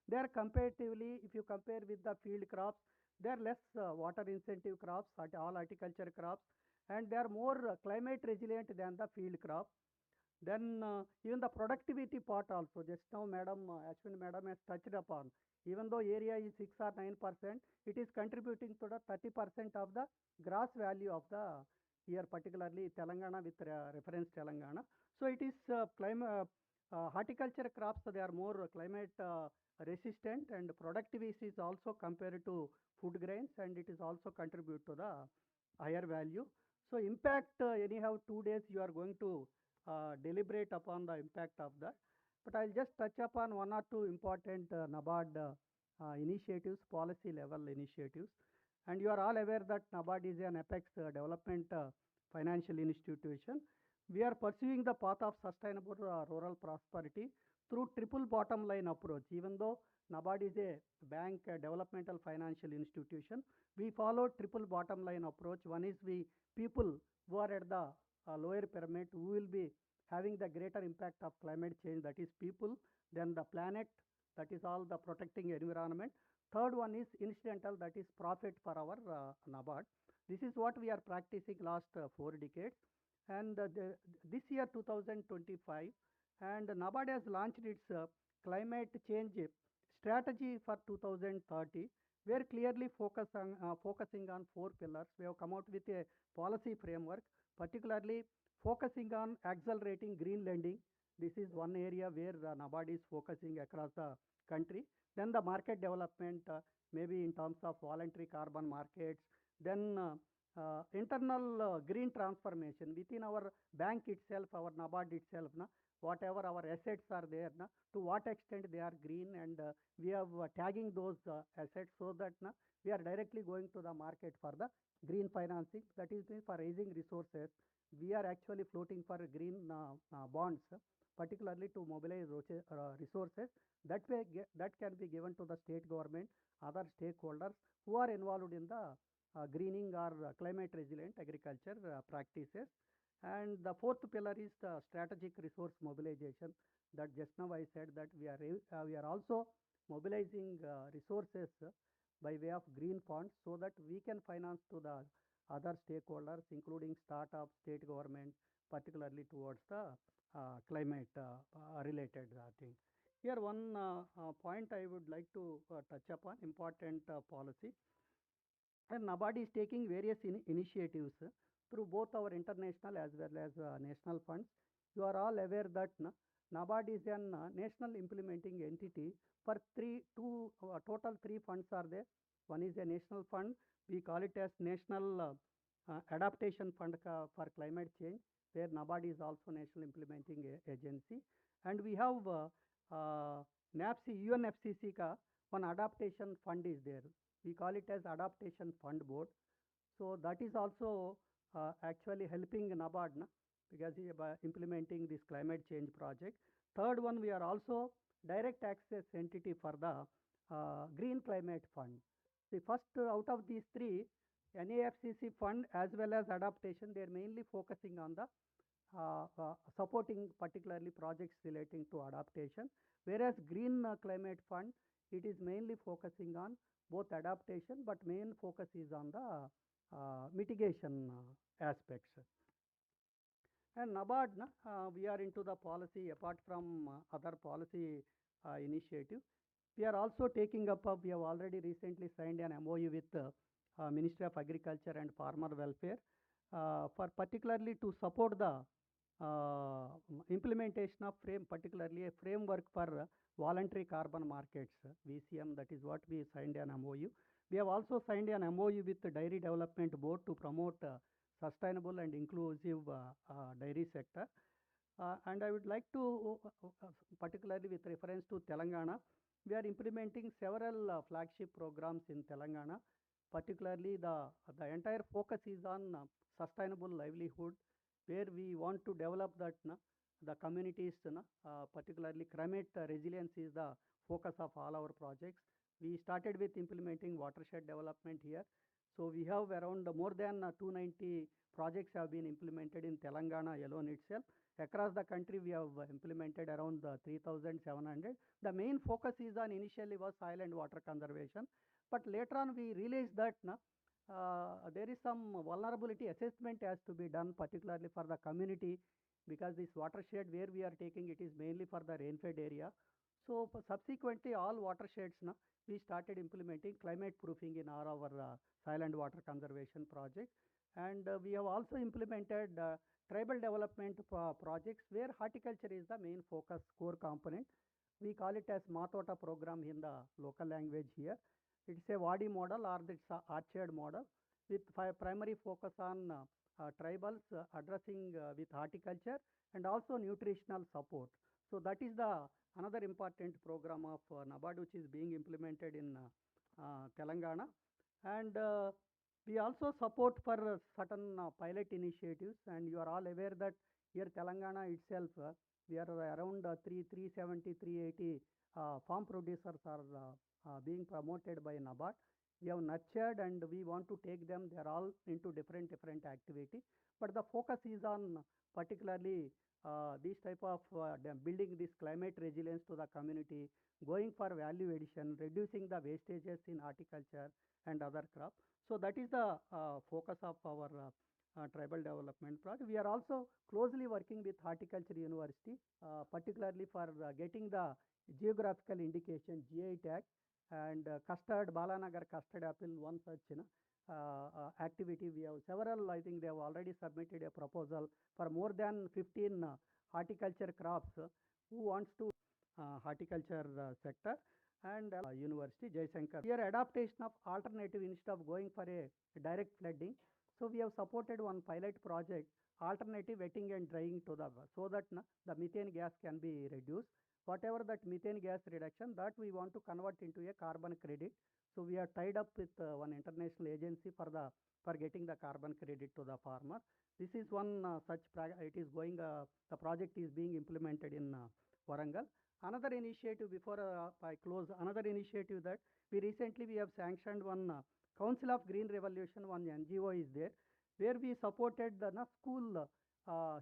they are comparatively, if you compare with the field crops, they are less water incentive crops, all horticulture crops, and they are more climate resilient than the field crop. Then even the productivity part also, just now Ashwin madam has touched upon. Even though area is 6 or 9%, it is contributing to the 30% of the gross value of the year, particularly Telangana with reference Telangana. So it is horticulture crops, they are more climate resistant, and productivity is also compared to food grains, and it is also contribute to the higher value. So impact, anyhow 2 days you are going to deliberate upon the impact of that. But I'll just touch upon one or two important NABARD initiatives, policy level initiatives. And you are all aware that NABARD is an apex development financial institution. We are pursuing the path of sustainable rural prosperity through triple bottom line approach. Even though NABARD is a bank developmental financial institution, we follow triple bottom line approach. One is people who are at the lower pyramid, who will be having the greater impact of climate change, that is people, then the planet, that is all the protecting environment. Third one is incidental, that is profit for our NABARD. This is what we are practicing last 4 decades. And this year 2025, and NABARD has launched its climate change strategy for 2030. We are clearly focusing on 4 pillars. We have come out with a policy framework, particularly focusing on accelerating green lending. This is one area where NABARD is focusing across the country. Then the market development, maybe in terms of voluntary carbon markets. Then internal green transformation within our bank itself, our NABARD itself, whatever our assets are there, to what extent they are green, and we are tagging those assets so that we are directly going to the market for the green financing. That is for raising resources. We are actually floating for green bonds, particularly to mobilize resources that can be given to the state government, other stakeholders who are involved in the greening or climate resilient agriculture practices. And the fourth pillar is the strategic resource mobilization. That just now I said that we are also mobilizing resources by way of green funds so that we can finance to the other stakeholders, including startups, state government, particularly towards the climate related thing. Here one point I would like to touch upon, important policy. And NABARD is taking various initiatives through both our international as well as national funds. You are all aware that NABARD is a national implementing entity for total three funds are there. One is a national fund. We call it as National Adaptation Fund for Climate Change, where NABARD is also national implementing agency. And we have NAFC, UNFCCC one adaptation fund is there. We call it as Adaptation Fund Board. So that is also actually helping NABARD because by implementing this climate change project. Third one, we are also direct access entity for the Green Climate Fund. The first out of these three, NAFCC fund as well as adaptation, they are mainly focusing on the supporting particularly projects relating to adaptation, whereas Green Climate Fund, it is mainly focusing on both adaptation, but main focus is on the mitigation aspects. And NABARD, we are into the policy apart from other policy initiative. We are also taking up, we have already recently signed an MOU with Ministry of Agriculture and Farmer Welfare for particularly to support the implementation of particularly a framework for voluntary carbon markets, VCM, that is what we signed an MOU. We have also signed an MOU with the Dairy Development Board to promote sustainable and inclusive dairy sector. And I would like to, particularly with reference to Telangana, we are implementing several flagship programs in Telangana. Particularly the entire focus is on sustainable livelihood, where we want to develop that the communities, particularly climate resilience is the focus of all our projects. We started with implementing watershed development here. So we have around more than 290 projects have been implemented in Telangana alone itself. Across the country, we have implemented around 3,700. The main focus is on initially was soil and water conservation, but later on we realized that there is some vulnerability assessment has to be done, particularly for the community, because this watershed where we are taking it is mainly for the rain-fed area. So subsequently, all watersheds, we started implementing climate proofing in all our soil and water conservation projects. And we have also implemented tribal development projects where horticulture is the main focus core component. We call it as Matota program in the local language here. It's a Wadi model or it's a orchard model with primary focus on tribals addressing with horticulture and also nutritional support. So that is the another important program of NABARD which is being implemented in Telangana. And we also support for certain pilot initiatives, and you are all aware that here Telangana itself, we are around 370, 380 farm producers are being promoted by NABARD. We have nurtured and we want to take them, they are all into different activity. But the focus is on particularly this type of building this climate resilience to the community, going for value addition, reducing the wastages in horticulture and other crops. So that is the focus of our tribal development project. We are also closely working with Horticulture University, particularly for getting the geographical indication GI tag. and custard, Balanagar custard apple, one such activity. We have several, I think they have already submitted a proposal for more than 15 horticulture crops who wants to horticulture sector and university, Jaisankar. Here adaptation of alternative instead of going for a direct flooding. So we have supported one pilot project, alternative wetting and drying to the, so that the methane gas can be reduced. Whatever that methane gas reduction, that we want to convert into a carbon credit. So we are tied up with one international agency for getting the carbon credit to the farmer. This is one such it is going. The project is being implemented in Warangal. Another initiative before I close. Another initiative that we have sanctioned one Council of Green Revolution. One NGO is there where we supported the school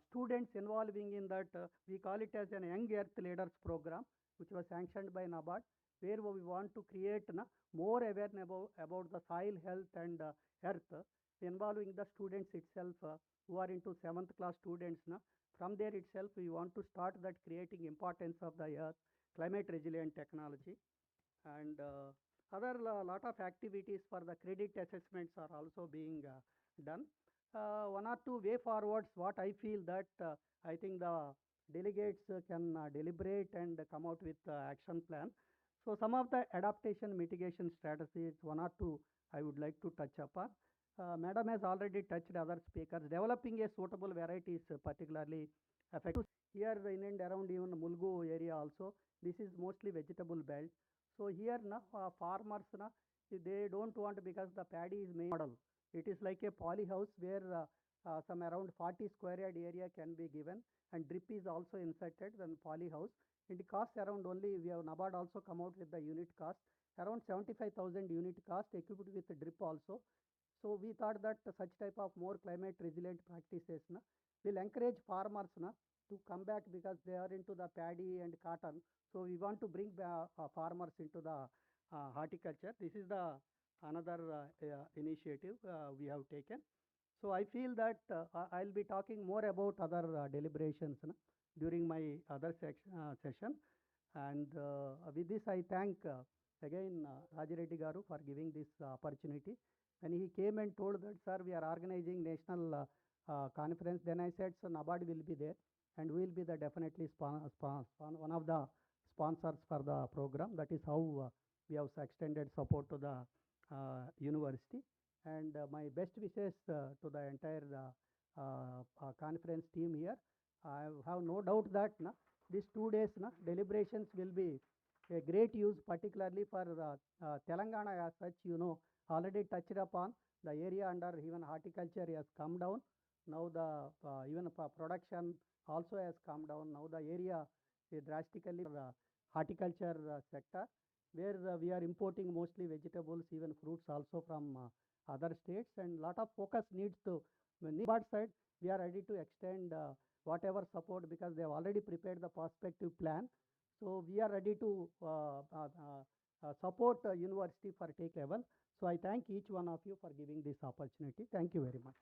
students involving in that. We call it as an Young Earth Leaders program, which was sanctioned by NABARD, where we want to create more awareness about the soil health and earth, involving the students itself who are into 7th class students. From there itself, we want to start that creating importance of the earth, climate resilient technology, and other lot of activities for the credit assessments are also being done. One or two way forwards, what I feel that I think the delegates can deliberate and come out with action plan. So some of the adaptation mitigation strategies, one or two I would like to touch upon. Madam has already touched other speakers. Developing a suitable varieties particularly effective. Here in and around even Mulgu area also, this is mostly vegetable belt. So here farmers they don't want, because the paddy is main model. It is like a poly house where some around 40 square yard area can be given, and drip is also inserted in poly house. It costs around only, we have NABARD also come out with the unit cost, around 75,000 unit cost equipped with drip also. So we thought that such type of more climate resilient practices will encourage farmers to come back, because they are into the paddy and cotton. So we want to bring farmers into the horticulture. This is the another initiative we have taken. So I feel that I'll be talking more about other deliberations during my other session. And with this, I thank again Rajireddy Garu for giving this opportunity. When he came and told that, sir, we are organizing national conference, then I said, so NABARD will be there, and we will be the definitely one of the sponsors for the program. That is how we have extended support to the university. And my best wishes to the entire conference team here. I have no doubt that these 2 days deliberations will be a great use, particularly for Telangana as such. Already touched upon the area under even horticulture has come down. Now the even production also has come down. Now the area is drastically horticulture sector, where we are importing mostly vegetables, even fruits also from other states, and lot of focus needs to. NABARD side, we are ready to extend whatever support, because they have already prepared the perspective plan. So we are ready to support university for take level. So I thank each one of you for giving this opportunity. Thank you very much.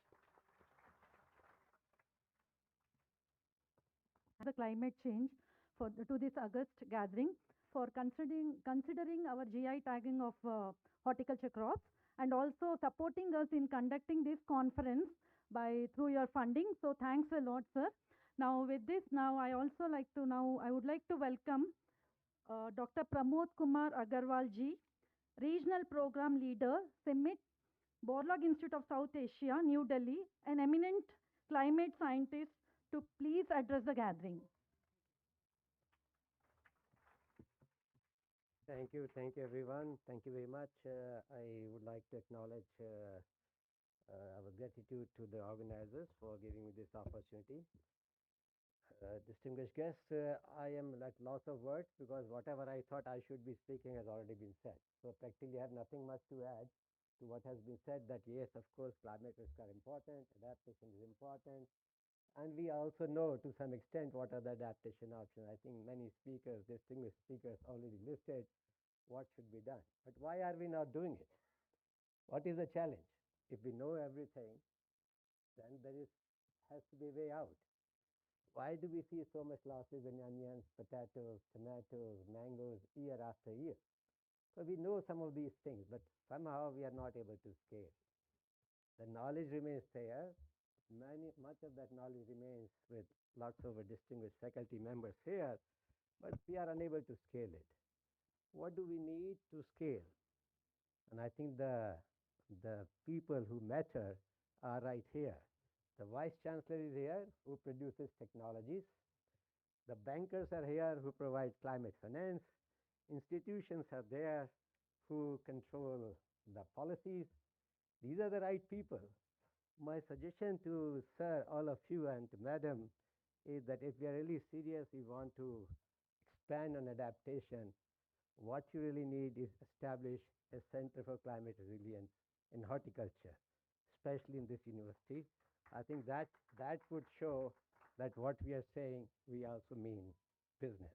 The climate change to this August gathering for considering our GI tagging of horticulture crops, and also supporting us in conducting this conference through your funding. So thanks a lot, sir. Now with this, I would like to welcome Dr. Pramod Kumar Agarwal ji, Regional Program Leader, CIMMIT, Borlaug Institute of South Asia, New Delhi, an eminent climate scientist, to please address the gathering. Thank you everyone. Thank you very much. I would like to acknowledge our gratitude to the organizers for giving me this opportunity. Distinguished guests, I am like lots of words, because whatever I thought I should be speaking has already been said. So practically I have nothing much to add to what has been said, that yes, of course, climate risks are important, adaptation is important, and we also know to some extent what are the adaptation options. I think many speakers, distinguished speakers, already listed what should be done. But why are we not doing it? What is the challenge? If we know everything, then there has to be a way out. Why do we see so much losses in onions, potatoes, tomatoes, mangoes year after year? So we know some of these things, but somehow we are not able to scale. The knowledge remains there. Much of that knowledge remains with lots of distinguished faculty members here, but we are unable to scale it. What do we need to scale? And I think the people who matter are right here. The Vice Chancellor is here, who produces technologies. The bankers are here, who provide climate finance. Institutions are there, who control the policies. These are the right people. My suggestion to sir, all of you, and to madam, is that if we are really serious, we want to expand on adaptation, what you really need is establish a Center for Climate Resilience in horticulture, especially in this university. I think that would show that what we are saying, we also mean business.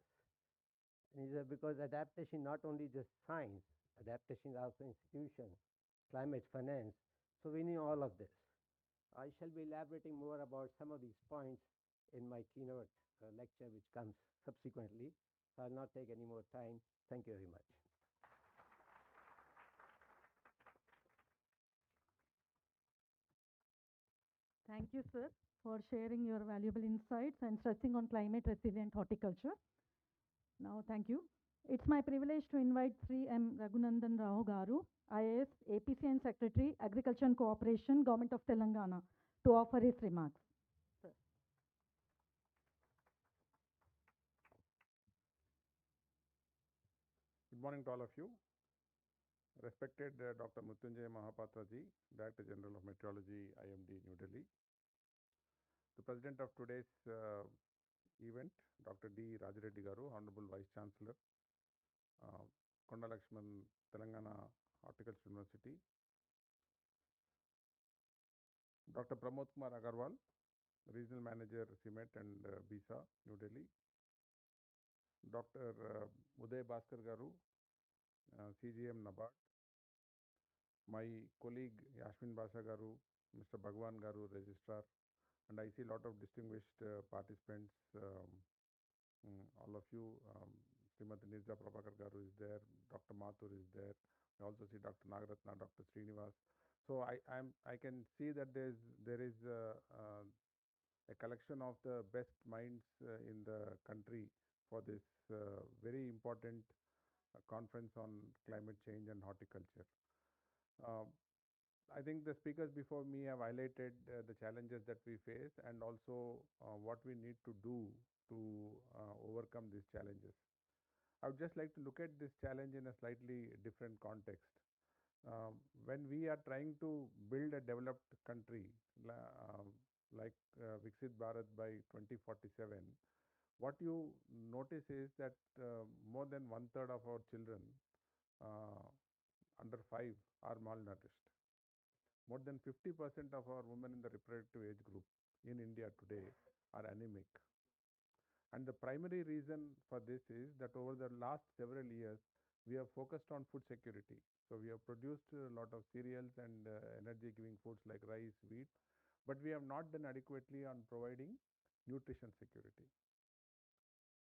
And because adaptation not only just science, adaptation is also institution, climate finance. So we need all of this. I shall be elaborating more about some of these points in my keynote lecture, which comes subsequently. So I'll not take any more time. Thank you very much. Thank you, sir, for sharing your valuable insights and stressing on climate resilient horticulture. Now, thank you. It's my privilege to invite Sri M. Raghunandan Rao Garu, IAS, APCN Secretary, Agriculture and Cooperation, Government of Telangana, to offer his remarks. Sir. Good morning to all of you. Respected Dr. Mrityunjay Mahapatra ji, Director General of Meteorology, IMD, New Delhi. The President of today's event, Dr. D. Rajareddy Garu, Honorable Vice Chancellor, Konda Lakshman, Telangana Horticulture University. Dr. Pramod Kumar Agarwal, Regional Manager, CIMET and BISA, New Delhi. Dr. Uday Bhaskar Garu, CGM NABARD. My colleague Yashwin Basa Garu, Mr. Bhagwan Garu, Registrar, and I see a lot of distinguished participants, all of you. Srimati Nirja Prabhakar Garu is there, Dr. Mathur is there. We also see Dr. Nagaratna, Dr. Srinivas. So I can see that there is a collection of the best minds in the country for this very important conference on climate change and horticulture. I think the speakers before me have highlighted the challenges that we face and also what we need to do to overcome these challenges. I would just like to look at this challenge in a slightly different context. When we are trying to build a developed country like Viksit Bharat by 2047, what you notice is that more than 1/3 of our children under 5 are malnourished. More than 50% of our women in the reproductive age group in India today are anemic. And the primary reason for this is that over the last several years, we have focused on food security. So we have produced a lot of cereals and energy-giving foods like rice, wheat, but we have not done adequately on providing nutrition security.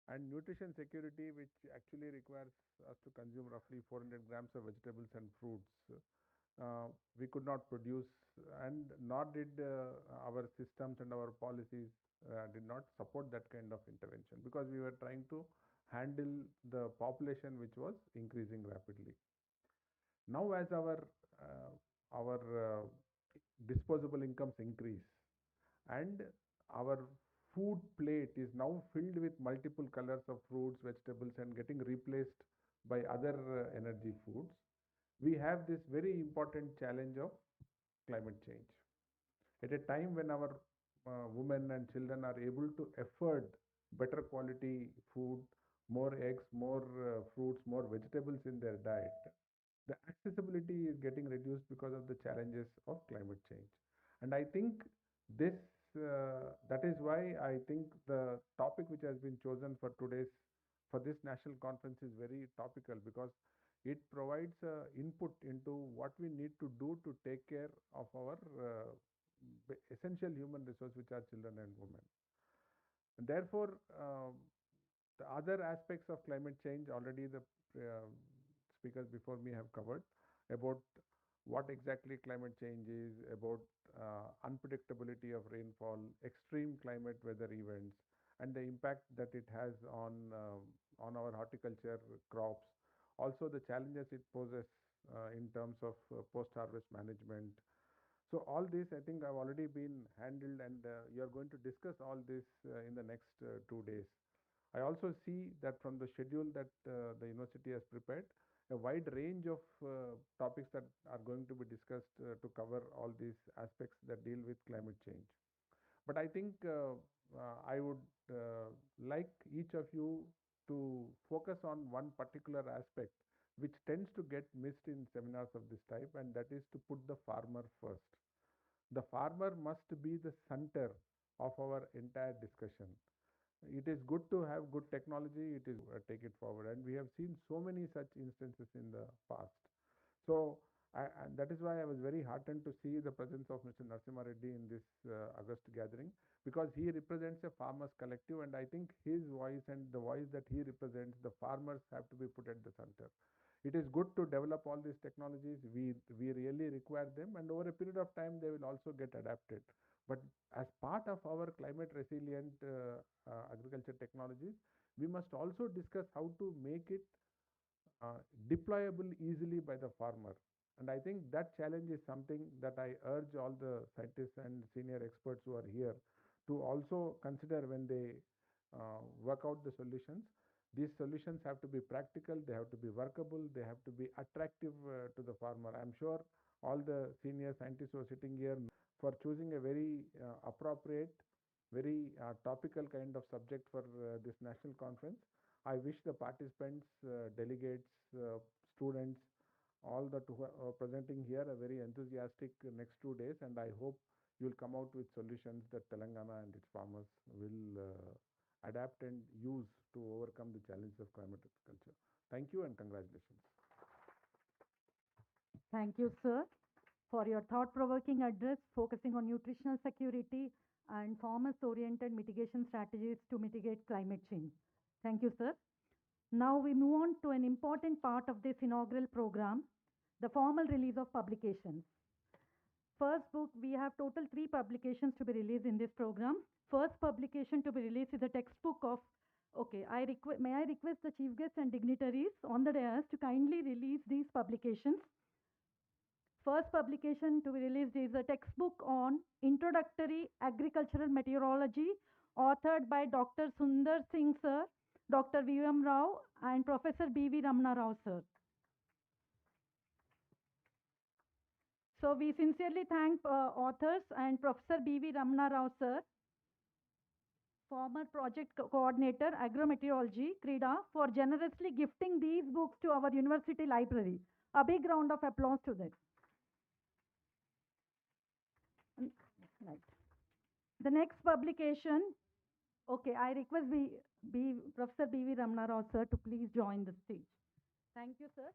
And nutrition security, which actually requires us to consume roughly 400 grams of vegetables and fruits, we could not produce, and nor did our systems and our policies did not support that kind of intervention, because we were trying to handle the population which was increasing rapidly. Now as our disposable incomes increase and our food plate is now filled with multiple colors of fruits, vegetables, and getting replaced by other energy foods, we have this very important challenge of climate change. At a time when our women and children are able to afford better quality food, more eggs, more fruits, more vegetables in their diet, the accessibility is getting reduced because of the challenges of climate change. And I think this that is why I think the topic which has been chosen for this national conference is very topical, because it provides input into what we need to do to take care of our essential human resource, which are children and women. And therefore, the other aspects of climate change, already the speakers before me have covered about what exactly climate change is, about unpredictability of rainfall, extreme climate weather events, and the impact that it has on our horticulture crops. Also, the challenges it poses in terms of post-harvest management. So all this, I think, have already been handled, and you are going to discuss all this in the next 2 days. I also see that from the schedule that the university has prepared, a wide range of topics that are going to be discussed to cover all these aspects that deal with climate change. But I think I would like each of you to focus on one particular aspect which tends to get missed in seminars of this type, and that is to put the farmer first. The farmer must be the center of our entire discussion. It is good to have good technology, it is take it forward, and we have seen so many such instances in the past. So and that is why I was very heartened to see the presence of Mr. Narasimha Reddy in this August gathering, because he represents a farmers collective, and I think his voice and the voice that he represents, the farmers, have to be put at the center. It is good to develop all these technologies. We really require them, and over a period of time they will also get adapted. But as part of our climate resilient agriculture technologies, we must also discuss how to make it deployable easily by the farmer. And I think that challenge is something that I urge all the scientists and senior experts who are here to also consider when they work out the solutions. These solutions have to be practical, they have to be workable, they have to be attractive to the farmer. I'm sure all the senior scientists who are sitting here for choosing a very appropriate, very topical kind of subject for this national conference. I wish the participants, delegates, students, all that who are presenting here a very enthusiastic next 2 days, and I hope you'll come out with solutions that Telangana and its farmers will adapt and use to overcome the challenges of climate agriculture. Thank you and congratulations. Thank you, sir, for your thought-provoking address focusing on nutritional security and farmers-oriented mitigation strategies to mitigate climate change. Thank you, sir. Now we move on to an important part of this inaugural program, the formal release of publications. First book, we have total 3 publications to be released in this program. First publication to be released is a textbook of, may I request the chief guests and dignitaries on the dais to kindly release these publications. First publication to be released is a textbook on introductory agricultural meteorology, authored by Dr. Sundar Singh sir, Dr. V.M. Rao and Professor B.V. Ramana Rao sir. So we sincerely thank authors and Professor B.V. Ramana Rao sir, former project coordinator, agrometeorology, CRIDA, for generously gifting these books to our university library. A big round of applause to them. Right. The next publication, I request Professor B.V. Ramana Rao sir to please join the stage. Thank you, sir.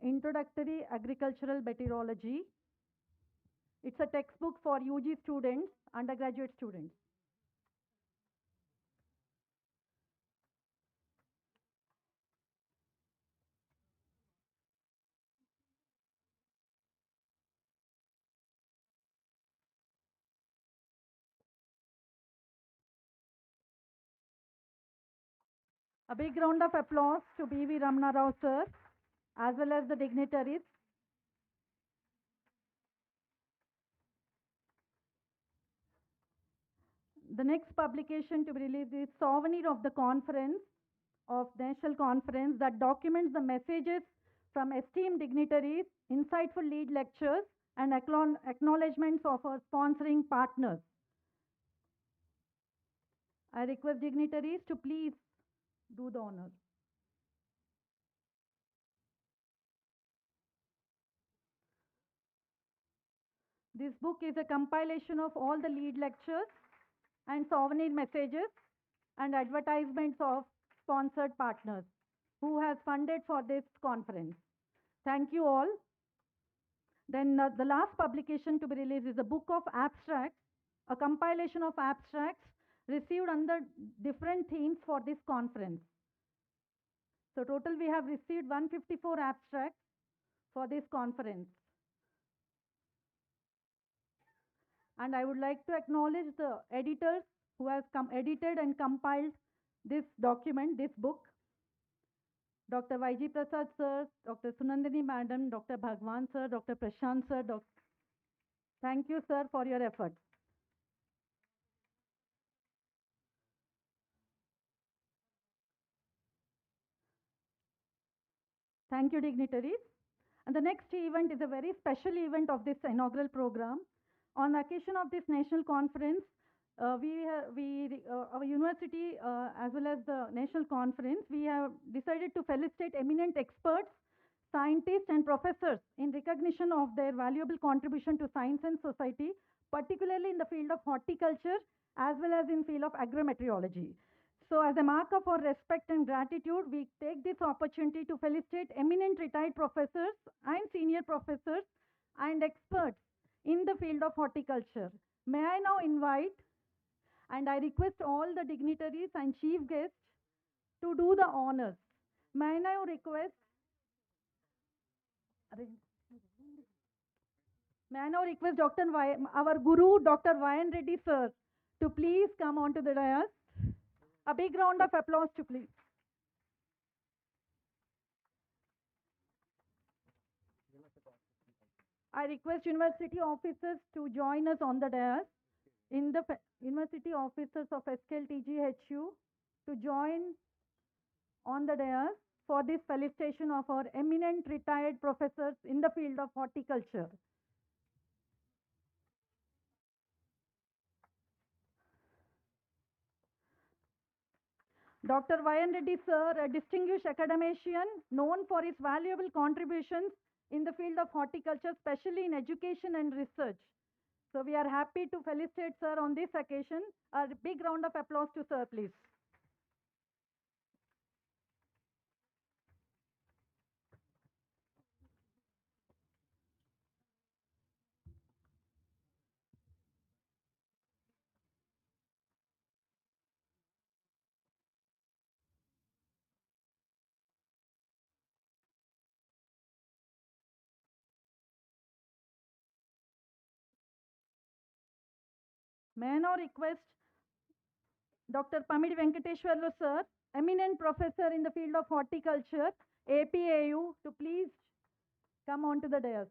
Introductory Agricultural Meteorology. It's a textbook for UG students, undergraduate students. A big round of applause to B.V. Ramana Rao sir, as well as the dignitaries. The next publication to be released is Souvenir of the Conference, of National Conference, that documents the messages from esteemed dignitaries, insightful lead lectures, and acknowledgements of our sponsoring partners. I request dignitaries to please do the honor. This book is a compilation of all the lead lectures and souvenir messages and advertisements of sponsored partners who has funded for this conference. Thank you all. Then the last publication to be released is a book of abstracts, a compilation of abstracts received under different themes for this conference. So total we have received 154 abstracts for this conference. And I would like to acknowledge the editors who has edited and compiled this document, this book. Dr. Y.G. Prasad sir, Dr. Sunandini madam, Dr. Bhagwan sir, Dr. Prashant sir. Thank you sir for your efforts. Thank you, dignitaries. And the next event is a very special event of this inaugural program. On the occasion of this national conference, our university, as well as the national conference, we have decided to felicitate eminent experts, scientists, and professors in recognition of their valuable contribution to science and society, particularly in the field of horticulture, as well as in field of agrometeorology. So as a mark of our respect and gratitude, we take this opportunity to felicitate eminent retired professors and senior professors and experts in the field of horticulture. May I now invite, and I request all the dignitaries and chief guests to do the honors. May I now request, our Guru, Dr. Y.N. Reddy sir, to please come onto the dais. A big round of applause to please. I request university officers to join us on the dais. In the university officers of SKLTGHU to join on the dais for this felicitation of our eminent retired professors in the field of horticulture. Dr. Y.N. Reddy sir, a distinguished academician known for his valuable contributions in the field of horticulture, especially in education and research. So we are happy to felicitate sir on this occasion. A big round of applause to sir, please. May I now request Dr. Pamidi Venkateshwarlu sir, eminent professor in the field of horticulture, APAU, to please come onto the dais.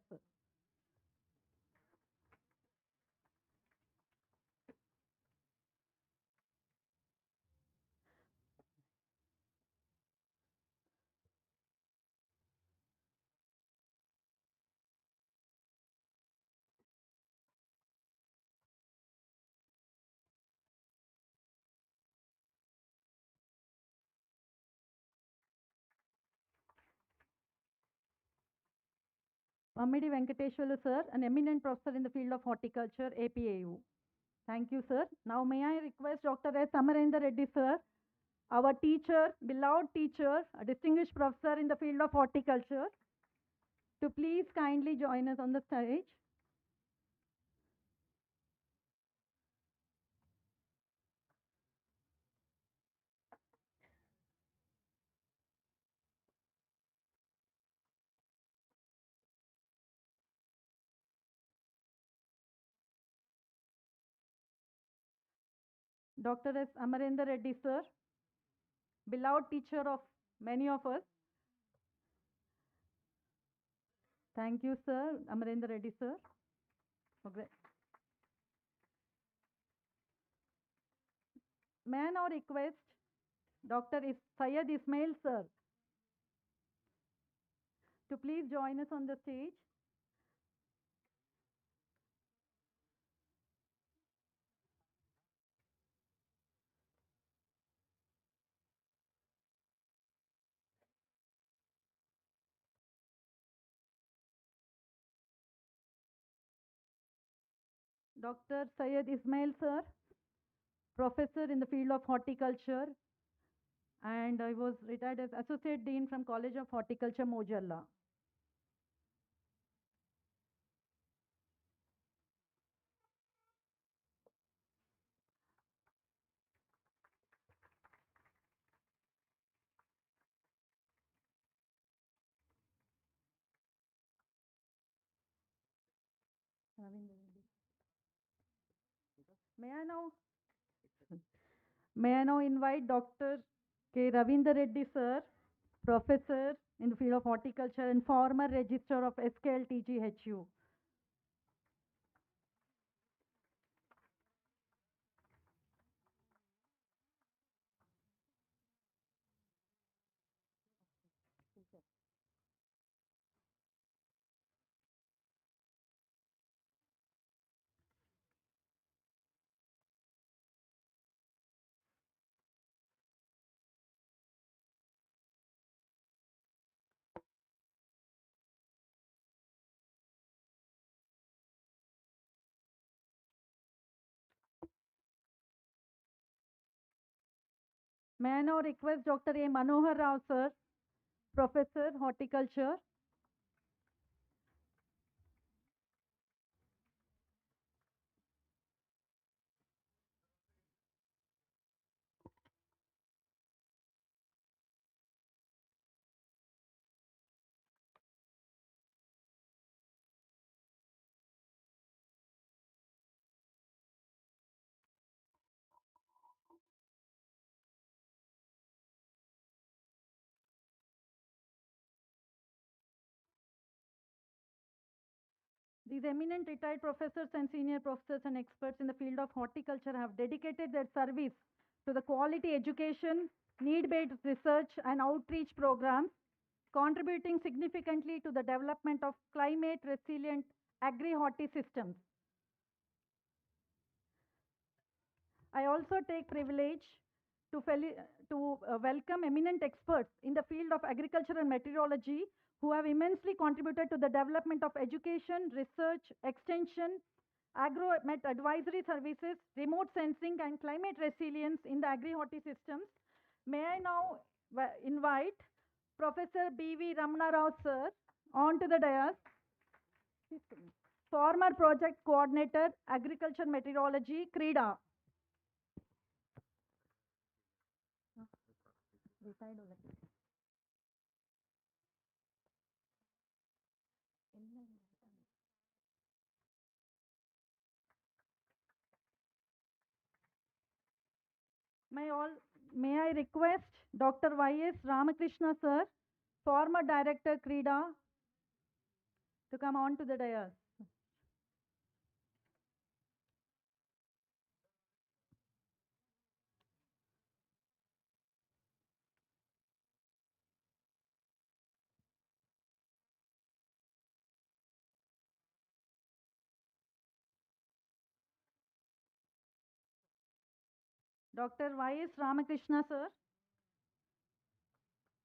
Pamidi Venkateshwarlu sir, an eminent professor in the field of horticulture, APAU. Thank you, sir. Now may I request Dr. S. Amarendra Reddy sir, our teacher, beloved teacher, a distinguished professor in the field of horticulture, to please kindly join us on the stage. Dr. S. Amarendra Reddy sir, beloved teacher of many of us. Thank you, sir, Amarendra Reddy sir. Okay. May I now request Dr. Syed Ismail sir to please join us on the stage. Dr. Syed Ismail sir, professor in the field of horticulture, and I was retired as Associate Dean from College of Horticulture, Mojalla. May I now invite Dr. K. Ravindra Reddy sir, professor in the field of horticulture and former registrar of SKLTGHU. May I now request Dr. A. Manohar Rao sir, professor horticulture. These eminent retired professors and senior professors and experts in the field of horticulture have dedicated their service to the quality education, need-based research and outreach programs, contributing significantly to the development of climate-resilient agri-horti systems. I also take privilege to welcome eminent experts in the field of agriculture and meteorology who have immensely contributed to the development of education, research, extension, agro-met advisory services, remote sensing and climate resilience in the agri-horti systems. May I now invite Professor B.V. Ramana Rao sir onto the dais. Former project coordinator, agriculture meteorology, CREDA. May I request Dr. Y.S. Ramakrishna sir, former director CREDA, to come on to the dais. Dr. Y.S. Ramakrishna sir,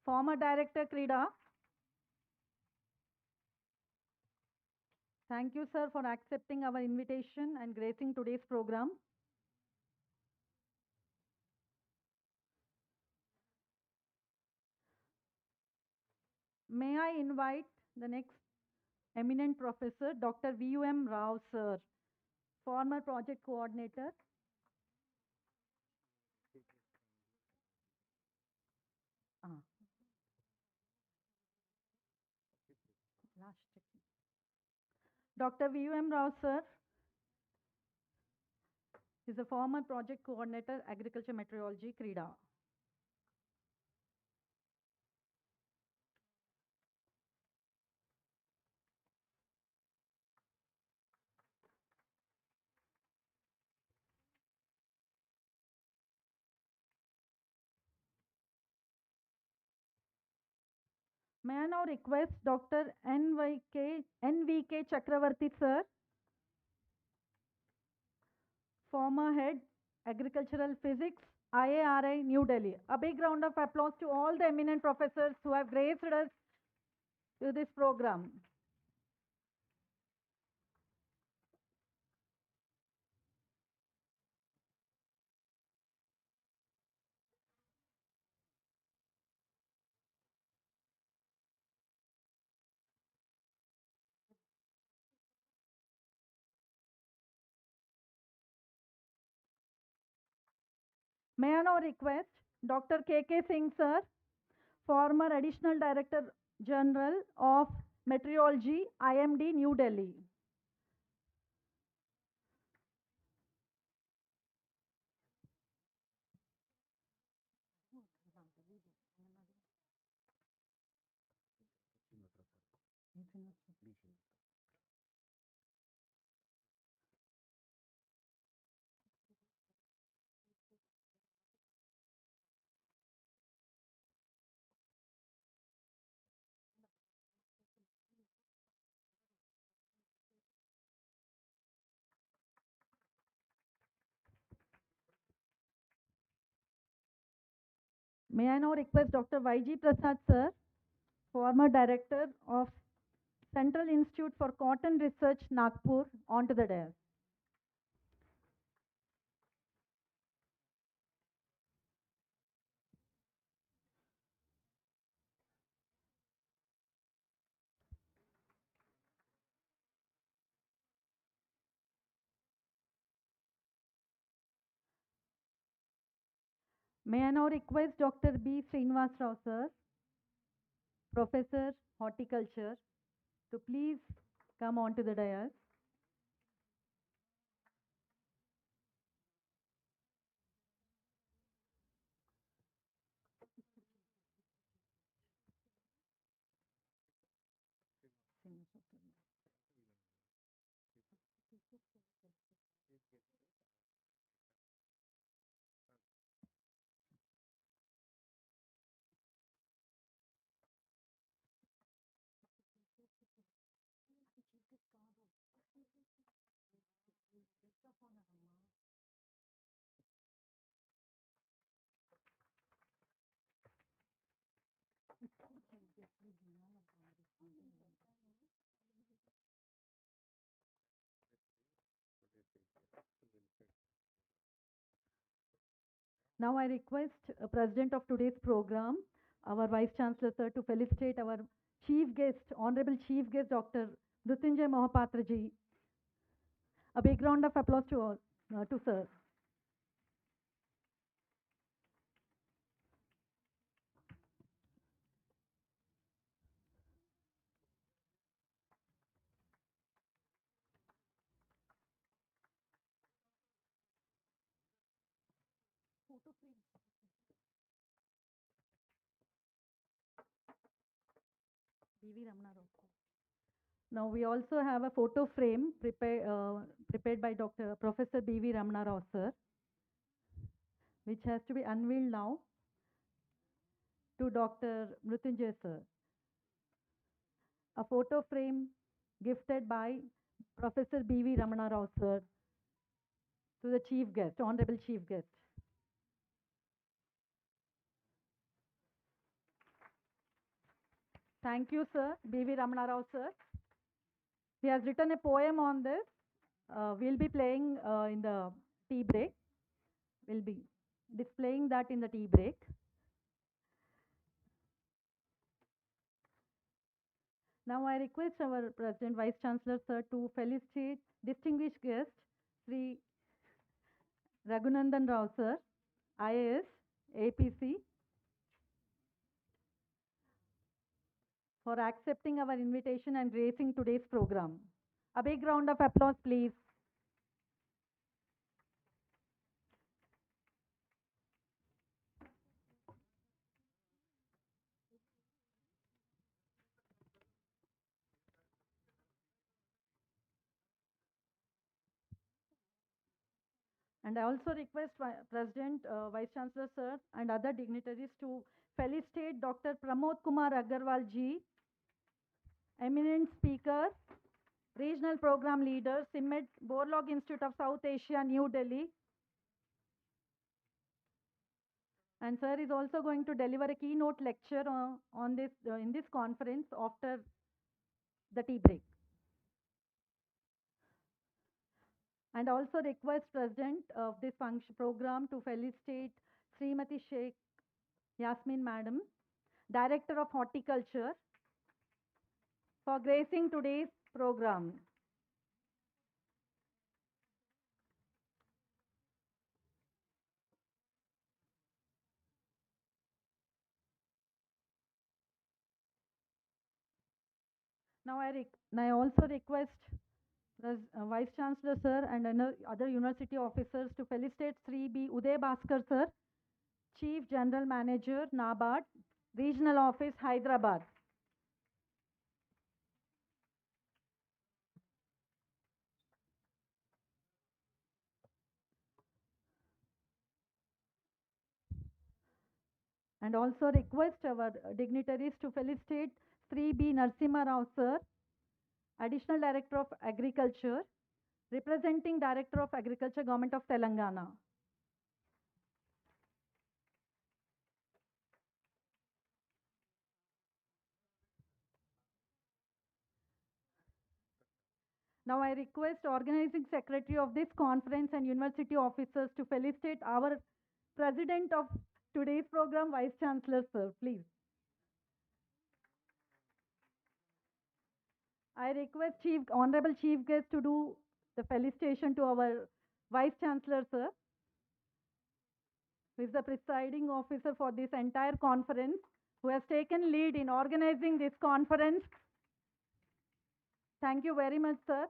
former director CREDA. Thank you sir for accepting our invitation and gracing today's program. May I invite the next eminent professor, Dr. V.U.M. Rao sir, former project coordinator. Dr. V.U.M. Rao sir is a former project coordinator, agriculture meteorology, CREDA. May I now request Dr. N.V.K. Chakravarti sir, former head, agricultural physics, IARI, New Delhi. A big round of applause to all the eminent professors who have graced us to this program. May I now request Dr. K.K. Singh sir, former Additional Director General of Meteorology, IMD, New Delhi. May I now request Dr. Y.G. Prasad, sir, former director of Central Institute for Cotton Research, Nagpur, onto the dais. May I now request Dr. B. Srinivas Rao, sir, Professor, Horticulture, to please come onto the dais. Now I request President of today's program, our Vice Chancellor, sir, to felicitate our Chief Guest, Honorable Chief Guest, Dr. Mrityunjay Mohapatra ji. A big round of applause to all, to sir. Now we also have a photo frame prepared by Dr. Professor B.V. Ramana Rao, sir, which has to be unveiled now to Dr. Mrityunjay, sir. A photo frame gifted by Professor B.V. Ramana Rao, sir, to the Chief Guest, Honorable Chief Guest. Thank you, sir, B.V. Ramana Rao, sir. He has written a poem on this. We'll be playing in the tea break. We'll be displaying that in the tea break. Now I request our President Vice Chancellor, sir, to felicitate distinguished guest, Sri Raghunandan Rao, sir, IAS, APC, for accepting our invitation and gracing today's program. A big round of applause, please. And I also request President, Vice Chancellor, sir, and other dignitaries to felicitate Dr. Pramod Kumar Agarwal ji, eminent speaker, regional program leader, CIMED, Borlaug Institute of South Asia, New Delhi. And sir is also going to deliver a keynote lecture on this in this conference after the tea break. And also request President of this function program to felicitate Srimati Sheikh Yasmin Madam, Director of Horticulture, for gracing today's program. Now I also request Vice Chancellor sir and other university officers to felicitate Sri B. Uday Bhaskar sir, Chief General Manager, NABARD, Regional Office, Hyderabad. and also request our dignitaries to felicitate Sri B. Narasimha Rao sir, Additional Director of Agriculture, representing Director of Agriculture, Government of Telangana. Now I request organizing secretary of this conference and university officers to felicitate our president of today's program, Vice Chancellor sir, please. I request Honorable Chief Guest to do the felicitation to our Vice Chancellor sir, who is the presiding officer for this entire conference, who has taken lead in organizing this conference. Thank you very much, sir,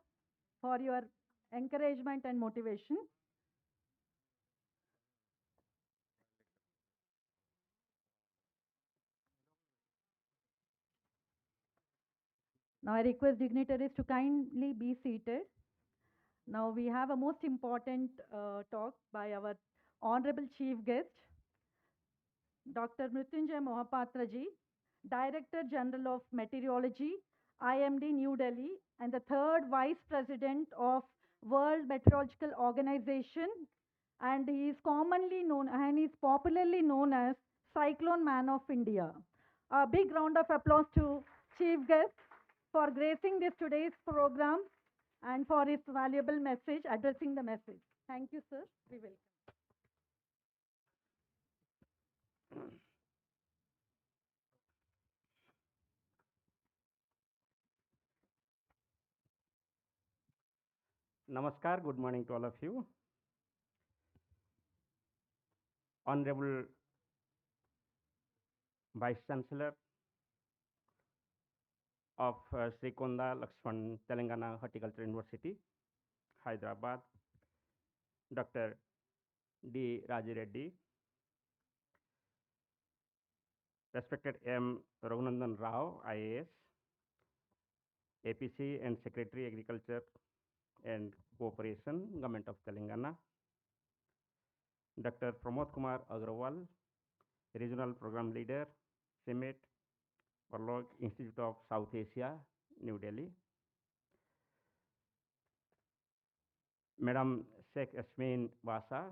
for your encouragement and motivation. Now I request dignitaries to kindly be seated. Now we have a most important talk by our Honorable Chief Guest, Dr. Mrityunjay Mohapatra ji, Director General of Meteorology, IMD New Delhi, and the third Vice President of World Meteorological Organization, and he is commonly known and is popularly known as Cyclone Man of India. A big round of applause to Chief Guest for gracing this today's program and for his valuable message, addressing the message. Thank you, sir. We welcome. Namaskar, good morning to all of you. Honorable Vice Chancellor of Sri Konda Lakshman Telangana Horticulture University, Hyderabad, Dr. D. Raji Reddy, respected M. Raghunandan Rao, IAS, APC and Secretary Agriculture and Cooperation, Government of Telangana, Dr. Pramod Kumar Agrawal, Regional Program Leader, CIMET, Warlock Institute of South Asia, New Delhi, Madam Sheikh Yasmin Wasa,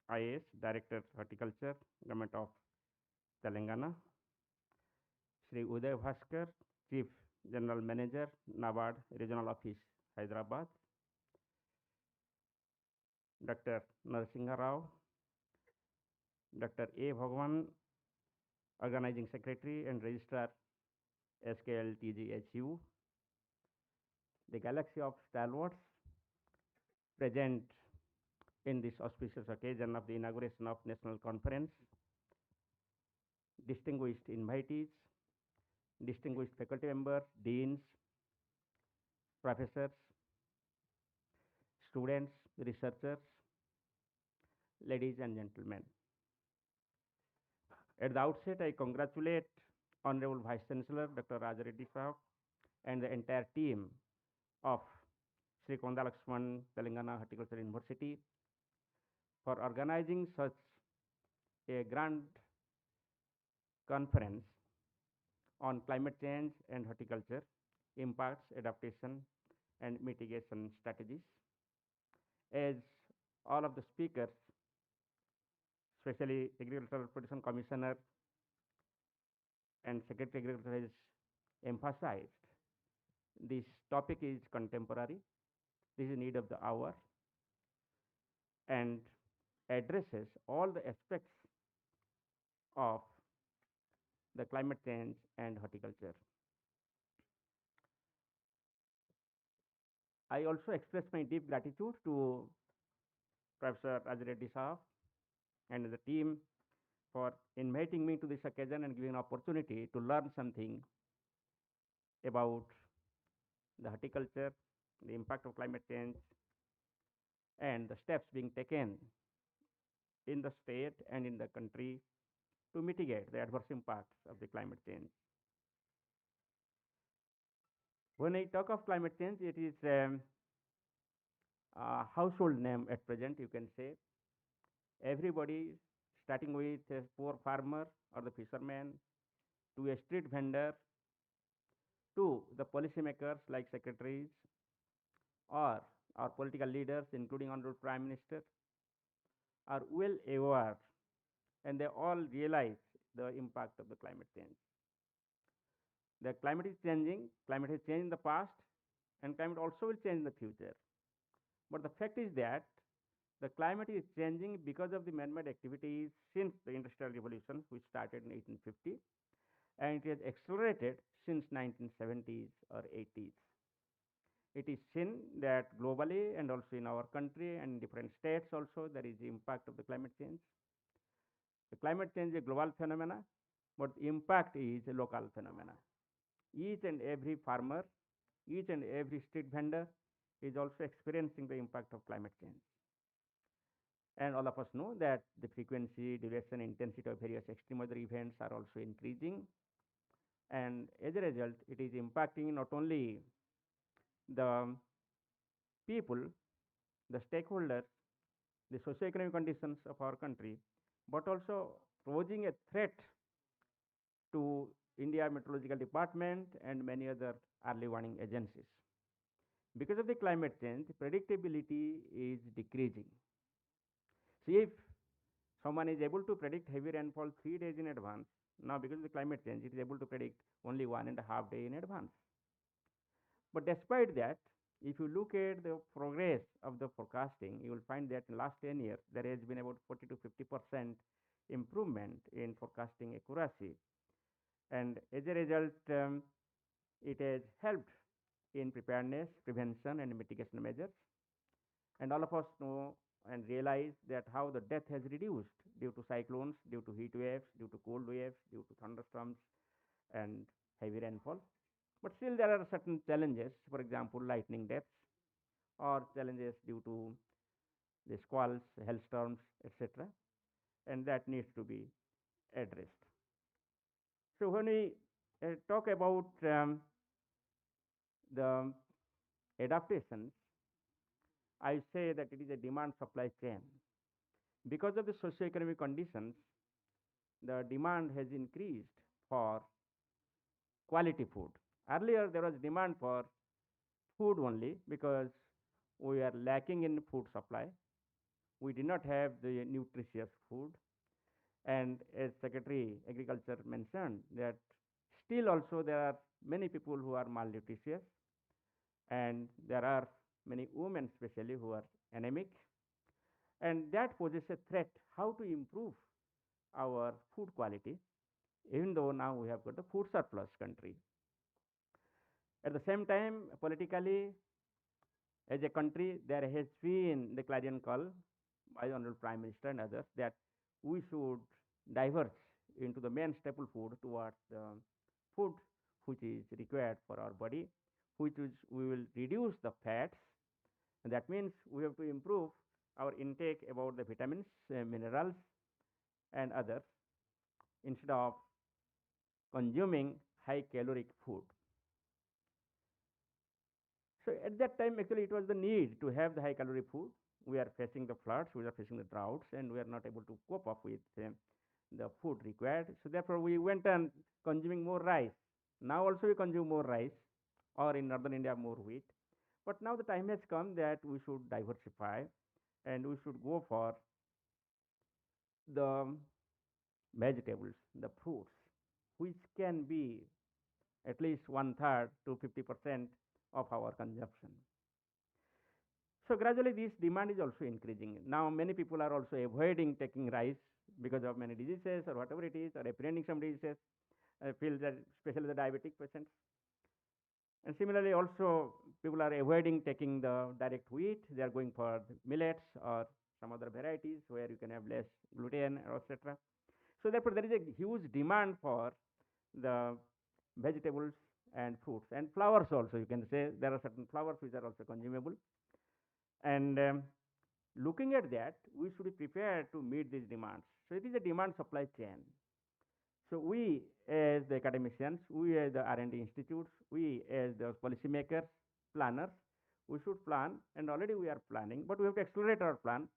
IAS, Director Horticulture, Government of Telangana, Sri Uday Bhaskar, Chief General Manager, NABARD Regional Office, Hyderabad, Dr. Narasimha Rao, Dr. A. Bhagwan, Organizing Secretary and Registrar, SKLTGHU, the galaxy of stalwarts present in this auspicious occasion of the inauguration of National Conference, distinguished invitees, distinguished faculty members, deans, professors, students, researchers, ladies and gentlemen. At the outset, I congratulate Honorable Vice Chancellor Dr. Raja Reddy Saab and the entire team of Sri Konda Lakshman Telangana Horticulture University for organizing such a grand conference on climate change and horticulture, impacts, adaptation, and mitigation strategies. As all of the speakers, especially Agricultural Protection Commissioner and Secretary Agriculture has emphasized, this topic is contemporary, this is need of the hour, and addresses all the aspects of the climate change and horticulture. I also express my deep gratitude to Professor Raj Reddy Saab and the team for inviting me to this occasion and giving an opportunity to learn something about the horticulture, the impact of climate change, and the steps being taken in the state and in the country to mitigate the adverse impacts of the climate change. When I talk of climate change, it is a household name at present, you can say. Everybody starting with a poor farmer or the fisherman, to a street vendor, to the policymakers like secretaries or our political leaders, including Honorable Prime Minister, are well aware and they all realize the impact of the climate change. The climate is changing, climate has changed in the past, and climate also will change in the future. But the fact is that the climate is changing because of the man-made activities since the Industrial Revolution, which started in 1850, and it has accelerated since 1970s or 80s. It is seen that globally and also in our country and in different states also there is the impact of the climate change. The climate change is a global phenomena, but the impact is a local phenomena. Each and every farmer, each and every street vendor is also experiencing the impact of climate change. And all of us know that the frequency, duration, intensity of various extreme weather events are also increasing. And as a result, it is impacting not only the people, the stakeholders, the socio-economic conditions of our country, but also posing a threat to India Meteorological Department and many other early warning agencies. Because of the climate change, predictability is decreasing. See, if someone is able to predict heavy rainfall 3 days in advance, now because of the climate change, it is able to predict only 1.5 days in advance. But despite that, if you look at the progress of the forecasting, you will find that in the last 10 years, there has been about 40 to 50% improvement in forecasting accuracy. And as a result, it has helped in preparedness, prevention, and mitigation measures. And all of us know and realize that how the death has reduced due to cyclones, due to heat waves, due to cold waves, due to thunderstorms, and heavy rainfall. But still there are certain challenges, for example, lightning deaths, or challenges due to the squalls, hailstorms, etc. And that needs to be addressed. So when we talk about the adaptations, I say that it is a demand supply chain. Because of the socio-economic conditions, the demand has increased for quality food. Earlier there was demand for food only because we are lacking in food supply. We did not have the nutritious food. And as Secretary Agriculture mentioned, that still also there are many people who are malnutritious, and there are many women especially who are anemic, and that poses a threat how to improve our food quality, even though now we have got the food surplus country. At the same time, politically, as a country, there has been the clarion call by the Honorable Prime Minister and others that we should diverge into the main staple food towards the food which is required for our body, which is we will reduce the fats. And that means we have to improve our intake about the vitamins, minerals, and others instead of consuming high caloric food. So at that time, actually, it was the need to have the high calorie food. We are facing the floods, we are facing the droughts, and we are not able to cope up with the food required. So therefore, we went on consuming more rice. Now also we consume more rice, or in northern India more wheat. But now the time has come that we should diversify, and we should go for the vegetables, the fruits, which can be at least 1/3 to 50% of our consumption. So gradually this demand is also increasing. Now many people are also avoiding taking rice because of many diseases or whatever it is, or apprehending some diseases. I feel that especially the diabetic patients. And similarly also people are avoiding taking the direct wheat. They are going for millets or some other varieties where you can have less gluten, etc. So therefore there is a huge demand for the vegetables and fruits and flowers also. You can say there are certain flowers which are also consumable. And looking at that, we should be prepared to meet these demands. So it is a demand supply chain. So we as the academicians, we as the R&D institutes, we as the policymakers, planners, we should plan, and already we are planning, but we have to accelerate our plan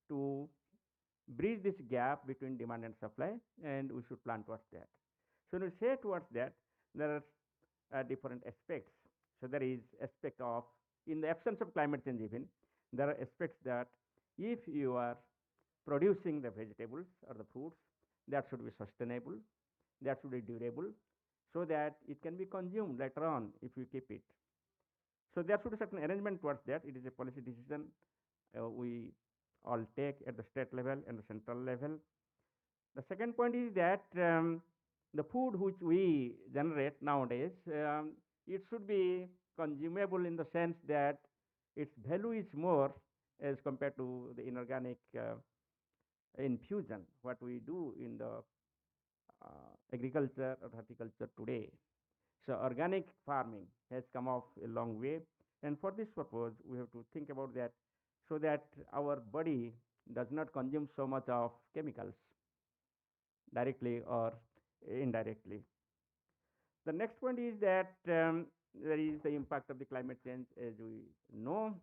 to bridge this gap between demand and supply, and we should plan towards that. So when we say towards that, there are different aspects. So there is aspect of, in the absence of climate change even, there are aspects that if you are producing the vegetables or the fruits, that should be sustainable, that should be durable, so that it can be consumed later on if we keep it. So there should be certain arrangement towards that. It is a policy decision we all take at the state level and the central level. The second point is that the food which we generate nowadays, it should be consumable in the sense that its value is more as compared to the inorganic infusion, what we do in the agriculture or horticulture today. So organic farming has come off a long way, and for this purpose, we have to think about that, so that our body does not consume so much of chemicals, directly or indirectly. The next point is that there is the impact of the climate change, as we know,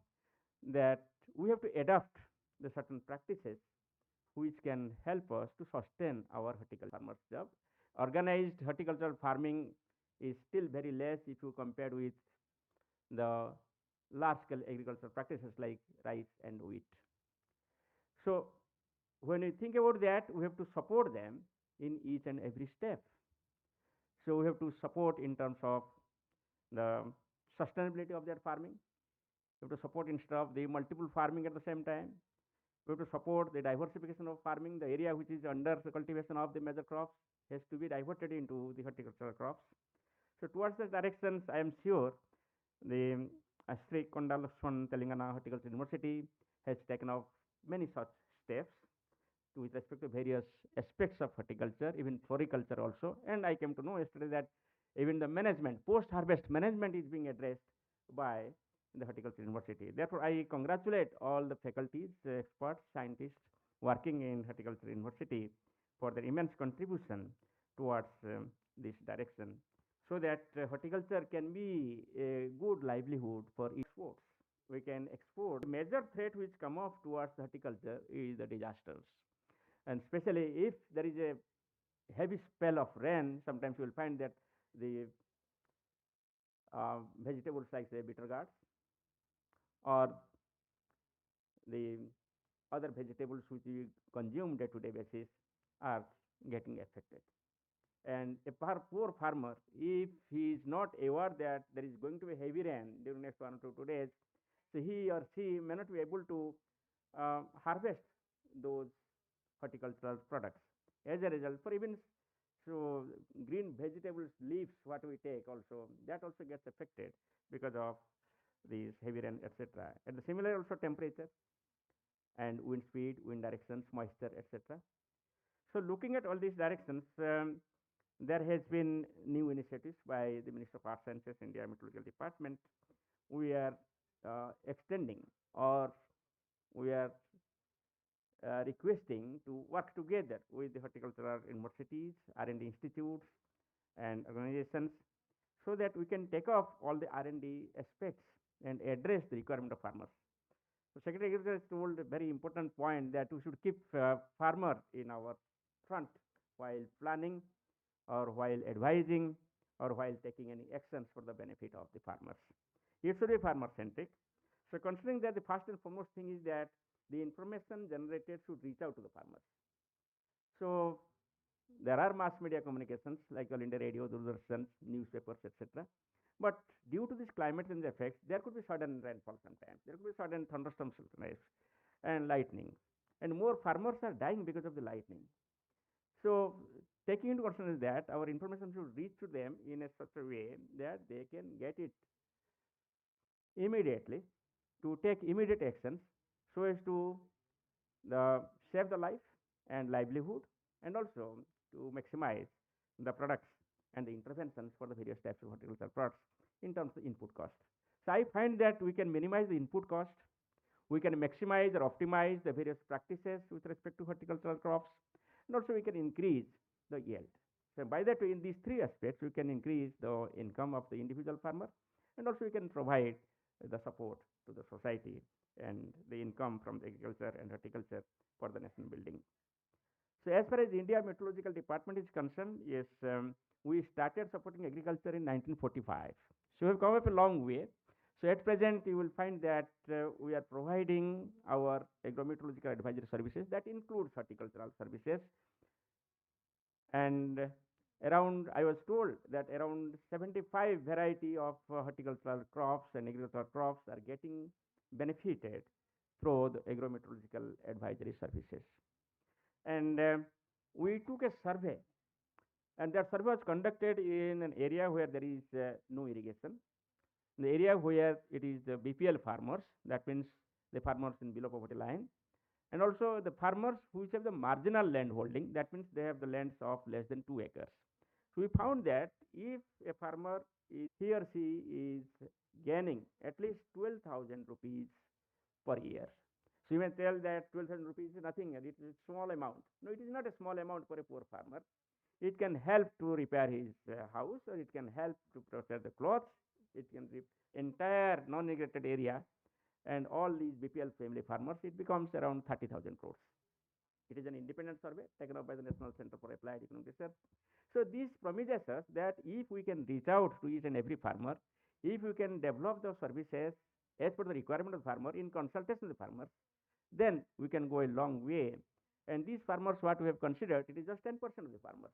that we have to adapt the certain practices which can help us to sustain our horticulture farmers' job. Organized horticultural farming is still very less if you compare with the large-scale agricultural practices like rice and wheat. So when we think about that, we have to support them in each and every step. So we have to support in terms of the sustainability of their farming. We have to support instead of the multiple farming at the same time. We have to support the diversification of farming. The area which is under the cultivation of the major crops has to be diverted into the horticultural crops. So towards the directions, I am sure the Sri Konda Lakshman Telangana Horticulture University has taken up many such steps with respect to various aspects of horticulture, even floriculture also. And I came to know yesterday that even the management, post-harvest management is being addressed by the Horticulture University. Therefore, I congratulate all the faculties, experts, scientists working in Horticulture University for their immense contribution towards this direction, so that horticulture can be a good livelihood for exports. We can export. The major threat which come up towards horticulture is the disasters. And especially if there is a heavy spell of rain, sometimes you will find that the vegetables like say bitter gourds or the other vegetables which we consume day-to-day basis are getting affected. And a poor farmer, if he is not aware that there is going to be heavy rain during next 1 or 2 days, so he or she may not be able to harvest those horticultural products. As a result, for even so green vegetables, leaves, what we take also, that also gets affected because of these heavy rain, etc. And the similar also temperature and wind speed, wind directions, moisture, etc. So looking at all these directions, there has been new initiatives by the Minister of Arts Sciences, India Meteorological Department. We are extending, or we are requesting to work together with the horticultural universities, R&D institutes, and organizations, so that we can take off all the R&D aspects and address the requirement of farmers. So Secretary of Agriculture has told a very important point that we should keep farmer in our front while planning, or while advising, or while taking any actions for the benefit of the farmers. It should be farmer-centric. So considering that, the first and foremost thing is that the information generated should reach out to the farmers. So there are mass media communications like All India Radio, Doordarshan, newspapers, etc. But due to this climate change effects, there could be sudden rainfall sometimes. There could be sudden thunderstorms and lightning. And more farmers are dying because of the lightning. So taking into consideration that, our information should reach to them in such a way that they can get it immediately, to take immediate actions so as to save the life and livelihood, and also to maximize the products and the interventions for the various types of horticultural products in terms of input cost. So I find that we can minimize the input cost, we can maximize or optimize the various practices with respect to horticultural crops, and also we can increase the yield. So by that way, in these three aspects, we can increase the income of the individual farmer, and also we can provide the support to the society and the income from the agriculture and horticulture for the nation building. So as far as India Meteorological Department is concerned, yes, we started supporting agriculture in 1945. So we have come up a long way. So at present, you will find that we are providing our agrometeorological advisory services that includes horticultural services. And I was told that around 75 variety of horticultural crops and agricultural crops are getting benefited through the agrometeorological advisory services. And we took a survey, and that survey was conducted in an area where there is no irrigation, the area where it is the BPL farmers, that means the farmers in below poverty line, and also the farmers which have the marginal land holding, that means they have the lands of less than 2 acres. So we found that if a farmer he or she is gaining at least 12,000 rupees per year. So you may tell that 12,000 rupees is nothing, and it is a small amount. No, it is not a small amount for a poor farmer. It can help to repair his house, or it can help to protect the clothes. It can entire non-irrigated area, and all these BPL family farmers, it becomes around 30,000 crores. It is an independent survey taken up by the National Center for Applied Economic Research. So this promises us that if we can reach out to each and every farmer, if we can develop the services as per the requirement of the farmer in consultation with the farmers, then we can go a long way. And these farmers, what we have considered, it is just 10% of the farmers.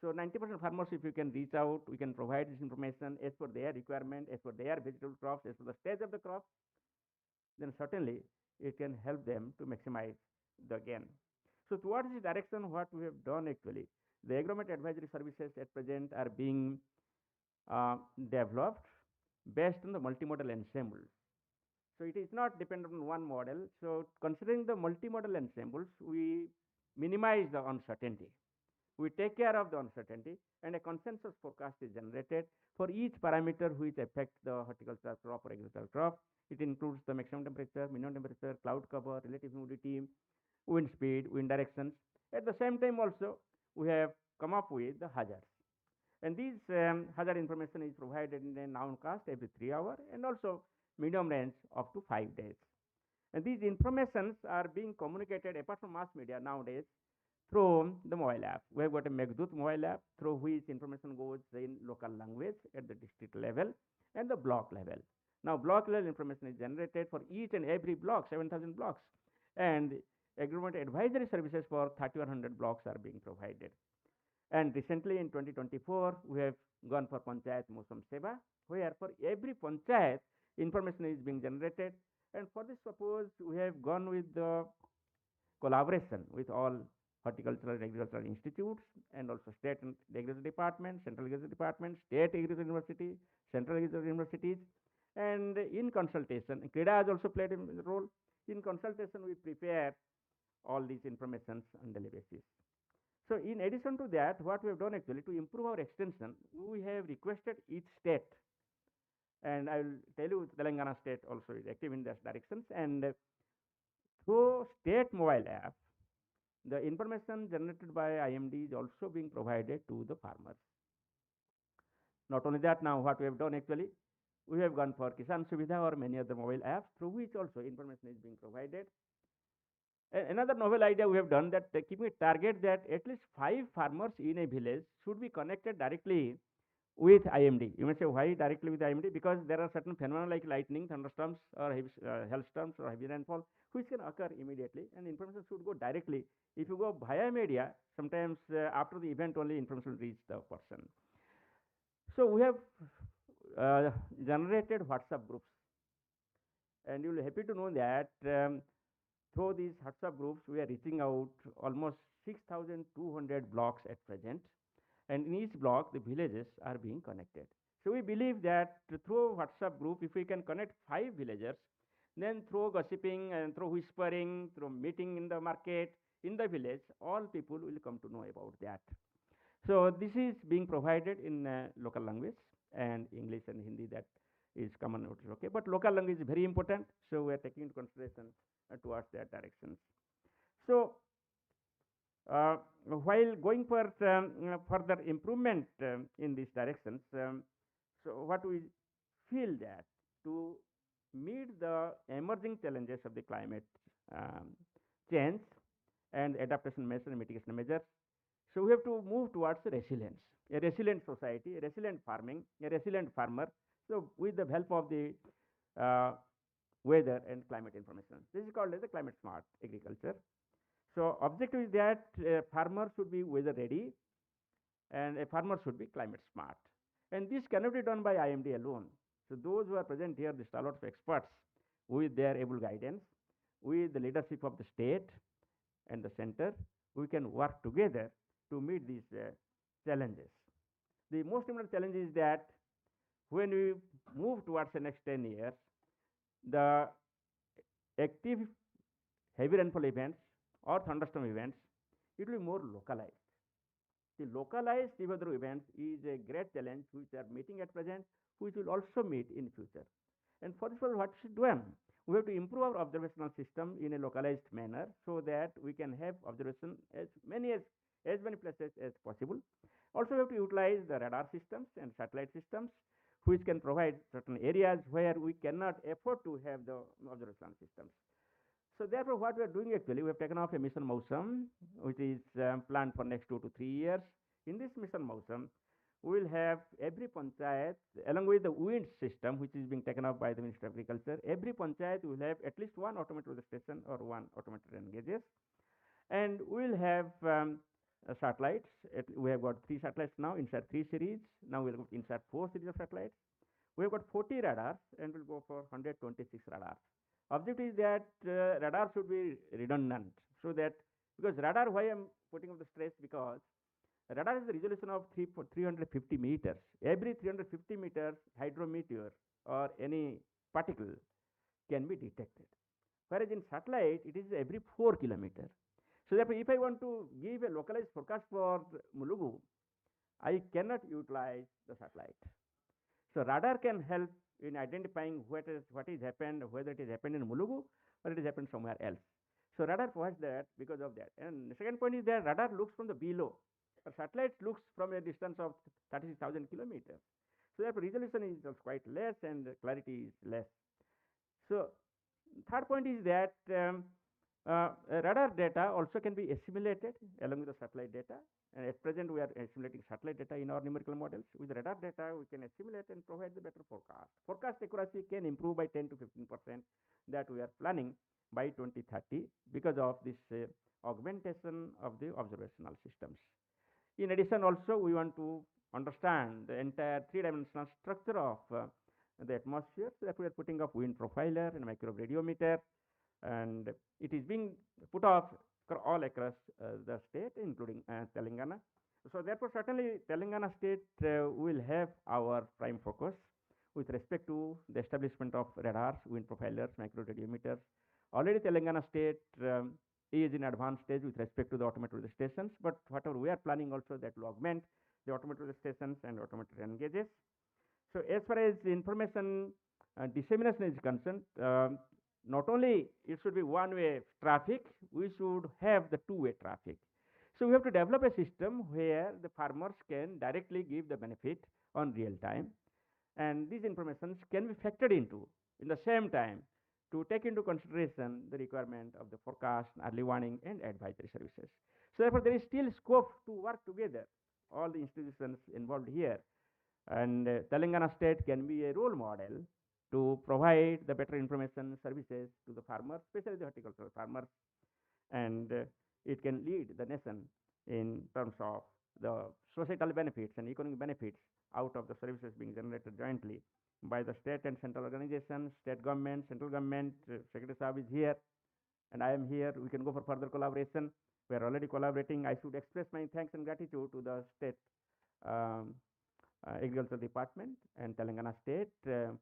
So 90% farmers, if you can reach out, we can provide this information as per their requirement, as per their vegetable crops, as per the stage of the crop, then certainly it can help them to maximize the gain. So towards this direction, what we have done actually, the agromet advisory services at present are being developed based on the multimodal ensemble. So it is not dependent on one model. So considering the multimodal ensembles, we minimize the uncertainty. We take care of the uncertainty, and a consensus forecast is generated for each parameter which affects the horticultural crop or agricultural crop. It includes the maximum temperature, minimum temperature, cloud cover, relative humidity, wind speed, wind directions. At the same time also, we have come up with the hazards. And these hazard information is provided in a nowcast every 3 hours, and also medium range up to 5 days. And these informations are being communicated apart from mass media nowadays through the mobile app. We have got a Meghdut mobile app through which information goes in local language at the district level and the block level. Now block level information is generated for each and every block, 7,000 blocks, and agreement advisory services for 3,100 blocks are being provided. And recently in 2024, we have gone for Panchayat Mosam Seva, where for every Panchayat, information is being generated. And for this purpose, we have gone with the collaboration with all horticultural and agricultural institutes, and also state and agriculture department, central agriculture department, state agriculture university, central agriculture universities, and in consultation, CREDA has also played a role. In consultation, we prepare all these informations on daily basis. So in addition to that, what we have done actually to improve our extension, we have requested each state, and I will tell you Telangana state also is active in those directions, and through state mobile app, the information generated by IMD is also being provided to the farmers. Not only that, now what we have done actually, we have gone for Kisan Suvidha or many other mobile apps through which also information is being provided. Another novel idea we have done, that keeping a target that at least 5 farmers in a village should be connected directly with IMD. You may say, why directly with IMD? Because there are certain phenomena like lightning, thunderstorms, or hailstorms, or heavy rainfall, which can occur immediately, and information should go directly. If you go via media, sometimes after the event only information will reach the person. So we have generated WhatsApp groups, and you will be happy to know that through these WhatsApp groups, we are reaching out almost 6,200 blocks at present. And in each block, the villages are being connected. So we believe that through WhatsApp group, if we can connect 5 villagers, then through gossiping and through whispering, through meeting in the market, in the village, all people will come to know about that. So this is being provided in local language, and English and Hindi, that is common, okay. But local language is very important, so we are taking into consideration towards that directions. So while going for further improvement in these directions, so what we feel that to meet the emerging challenges of the climate um, change and adaptation measures and mitigation measures. So we have to move towards resilience, a resilient society, a resilient farming, a resilient farmer. So with the help of the uh, weather and climate information, this is called as the climate smart agriculture. So objective is that farmers should be weather ready and a farmer should be climate smart. And this cannot be done by IMD alone. So those who are present here, the stalwart of experts, with their able guidance, with the leadership of the state and the center, we can work together to meet these challenges. The most important challenge is that when we move towards the next 10 years, the active heavy rainfall events or thunderstorm events, it will be more localized. The localized weather events is a great challenge which we are meeting at present, which will also meet in future. And for this, what should we do? We have to improve our observational system in a localized manner so that we can have observation as many places as possible. Also, we have to utilize the radar systems and satellite systems, which can provide certain areas where we cannot afford to have the observational systems. So therefore, what we are doing actually, we have taken off a mission Mausam, which is planned for next 2 to 3 years. In this mission Mausam, we will have every panchayat, along with the wind system, which is being taken up by the Ministry of Agriculture, every panchayat will have at least one automated weather station or one automated rain gauges. And we will have satellites. We have got 3 satellites now, inside 3 series. Now we will go inside 4 series of satellites. We have got 40 radars and we'll go for 126 radars. Objective is that radar should be redundant, so that, because radar, why I'm putting up the stress, because radar has the resolution of 350 meters. Every 350 meters hydrometeor or any particle can be detected. Whereas in satellite, it is every 4 kilometers. So therefore, if I want to give a localized forecast for Mulugu, I cannot utilize the satellite. So radar can help in identifying what is happened, whether it is happened in Mulugu or it is happened somewhere else. So radar provides that because of that. And the second point is that radar looks from the below. But satellite looks from a distance of 36,000 kilometers. So therefore, resolution is quite less and clarity is less. So third point is that radar data also can be assimilated along with the satellite data. And at present, we are assimilating satellite data in our numerical models. With radar data, we can assimilate and provide the better forecast. Forecast accuracy can improve by 10 to 15% that we are planning by 2030 because of this augmentation of the observational systems. In addition, also, we want to understand the entire 3-dimensional structure of the atmosphere. So that we are putting up wind profiler and microwave radiometer, and it is being put off all across the state, including Telangana. So therefore, certainly Telangana state will have our prime focus with respect to the establishment of radars, wind profilers, micro radiometers. Already Telangana state is in advanced stage with respect to the automated weather stations, but whatever we are planning also, that will augment the automated weather stations and automated rain gauges. So as far as information dissemination is concerned, not only it should be one-way traffic, we should have the two-way traffic. So we have to develop a system where the farmers can directly give the benefit on real time, and these informations can be factored into in the same time to take into consideration the requirement of the forecast, early warning and advisory services. So therefore, there is still scope to work together, all the institutions involved here, and Telangana state can be a role model to provide the better information services to the farmers, especially the horticultural farmers, and it can lead the nation in terms of the societal benefits and economic benefits out of the services being generated jointly by the state and central organizations, state government, central government. Secretary Saab is here, and I am here. We can go for further collaboration. We are already collaborating. I should express my thanks and gratitude to the state Agriculture Department and Telangana State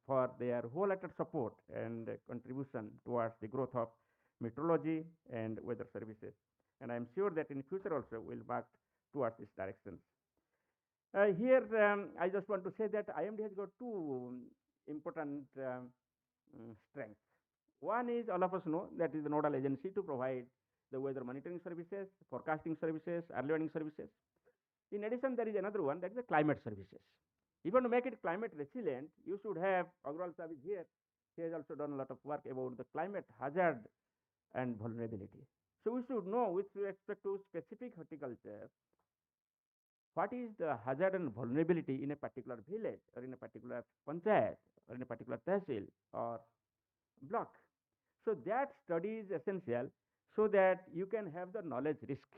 for their wholehearted support and contribution towards the growth of meteorology and weather services. And I am sure that in future also we will work towards this direction. Here, I just want to say that IMD has got two important strengths. One is, all of us know, that is the nodal agency to provide the weather monitoring services, forecasting services, early warning services. In addition, there is another one, that is the climate services. If you want to make it climate resilient, you should have, Agrawal Sahib is here, He has also done a lot of work about the climate hazard and vulnerability. So we should know with respect to specific horticulture, what is the hazard and vulnerability in a particular village or in a particular panchayat or in a particular tehsil or block. So that study is essential so that you can have the knowledge risk.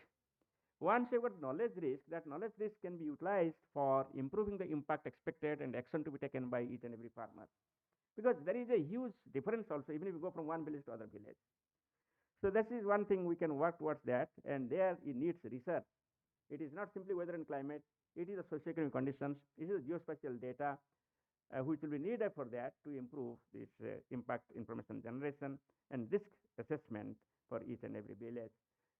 Once you have got knowledge risk, that knowledge risk can be utilized for improving the impact expected and action to be taken by each and every farmer. Because there is a huge difference also, even if you go from one village to other village. So this is one thing we can work towards that, and there it needs research. It is not simply weather and climate, it is the socio-economic conditions, it is the geospatial data, which will be needed for that to improve this impact information generation and risk assessment for each and every village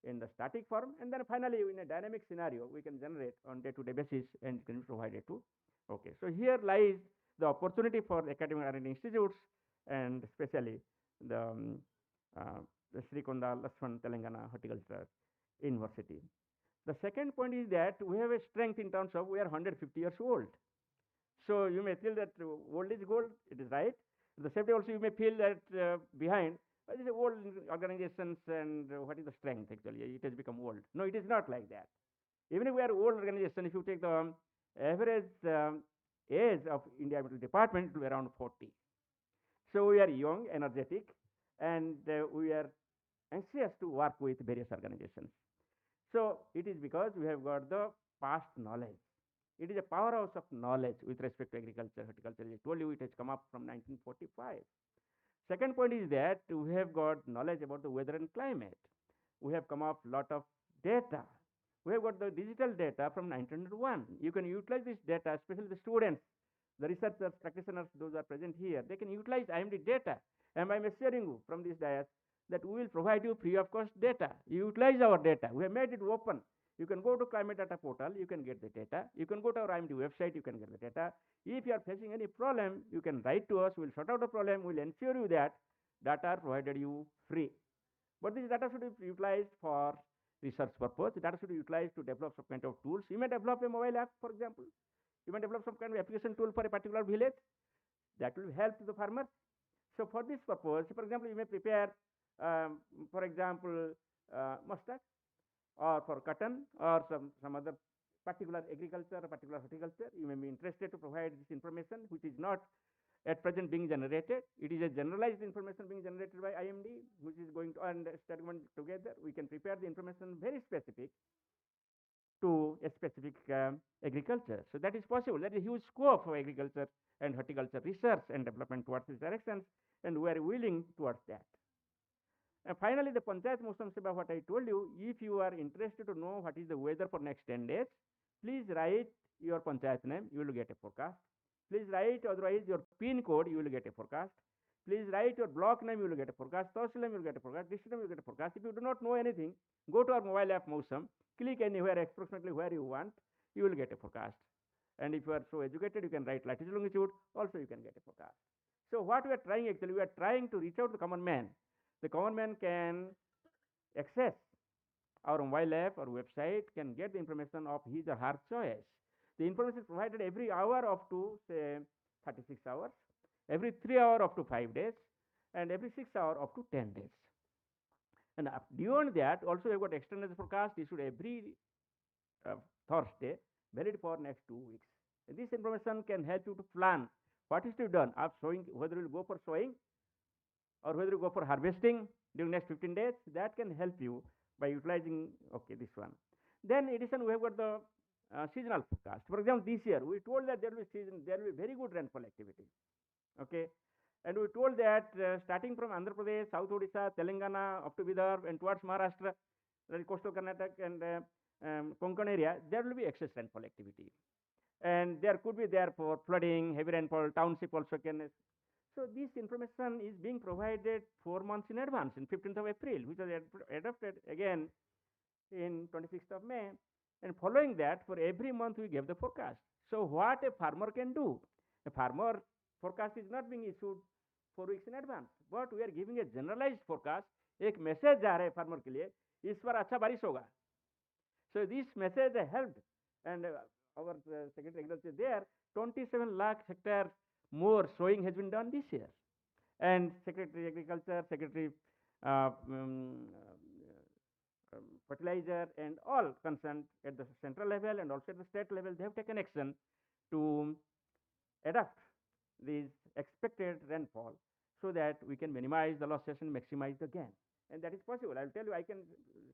in the static form, and then finally in a dynamic scenario we can generate on day-to-day basis and can be provided to. Okay, so here lies the opportunity for academic R&D institutes and especially the Srikonda Laswan Telangana Horticulture University. The second point is that we have a strength in terms of we are 150 years old. So you may feel that old is gold, it is right. At the same time also you may feel that behind, it is old organizations and what is the strength actually, it has become old. No, it is not like that. Even if we are old organization, if you take the average age of India Environmental Department, it will be around 40. So we are young, energetic, and we are anxious to work with various organizations. So it is because we have got the past knowledge. It is a powerhouse of knowledge with respect to agriculture, horticulture. I told you it has come up from 1945. Second point is that we have got knowledge about the weather and climate. We have come up lot of data. We have got the digital data from 1901. You can utilize this data, especially the students, the researchers, practitioners, those are present here. They can utilize IMD data. And I am assuring you from this dais that we will provide you free of cost data. You utilize our data. We have made it open. You can go to climate data portal, you can get the data. You can go to our IMD website, you can get the data. If you are facing any problem, you can write to us. We will sort out the problem. We will ensure you that data are provided you free. But this data should be utilized for research purpose. The data should be utilized to develop some kind of tools. You may develop a mobile app, for example. You may develop some kind of application tool for a particular village. That will help the farmer. So for this purpose, for example, you may prepare, for example, mustard, or for cotton, or some other particular agriculture or particular horticulture. You may be interested to provide this information, which is not at present being generated. It is a generalized information being generated by IMD, which is going to, and experiment together. We can prepare the information very specific to a specific agriculture. So that is possible. That is a huge scope for agriculture and horticulture research and development towards these directions, and we are willing towards that. And finally, the Panchayat Mosam Seva, what I told you, if you are interested to know what is the weather for next 10 days, please write your Panchayat name, you will get a forecast. Please write otherwise your PIN code, you will get a forecast. Please write your block name, you will get a forecast. Tahsil name, you will get a forecast. District name, you will get a forecast. If you do not know anything, go to our mobile app Mosam, click anywhere approximately where you want, you will get a forecast. And if you are so educated, you can write latitude, longitude, also you can get a forecast. So what we are trying actually, we are trying to reach out to the common man. The common man can access our mobile app or website, can get the information of his or her choice. The information is provided every hour up to say 36 hours, every 3 hours up to 5 days, and every 6 hours up to 10 days. And beyond that, also we have got extended forecast issued every Thursday, valid for next 2 weeks. And this information can help you to plan what is to be done of sowing, whether you will go for sowing or whether you go for harvesting during next 15 days. That can help you by utilizing, okay, this one. Then in addition, we have got the seasonal forecast. For example, this year we told that there will be very good rainfall activity. Okay, and we told that starting from Andhra Pradesh, South Odisha, Telangana, up to Vidarbha and towards Maharashtra, that is coastal Karnataka and Konkan area, there will be excess rainfall activity. And there could be therefore flooding, heavy rainfall, township also can. So this information is being provided 4 months in advance, in 15th of April, which was adopted again in 26th of May. And following that, for every month we gave the forecast. So what a farmer can do? A farmer forecast is not being issued 4 weeks in advance, but we are giving a generalized forecast. एक message जा रहा है farmer के लिए, इस बार अच्छा बारिश होगा. So this message helped, and our Secretary Agriculture there, 27 lakh hectares more sowing has been done this year. and Secretary Agriculture, Secretary uh, um, Fertilizer, and all concerned at the central level and also at the state level, they have taken action to adapt these expected rainfall so that we can minimize the losses and maximize the gain. And that is possible. I'll tell you, I can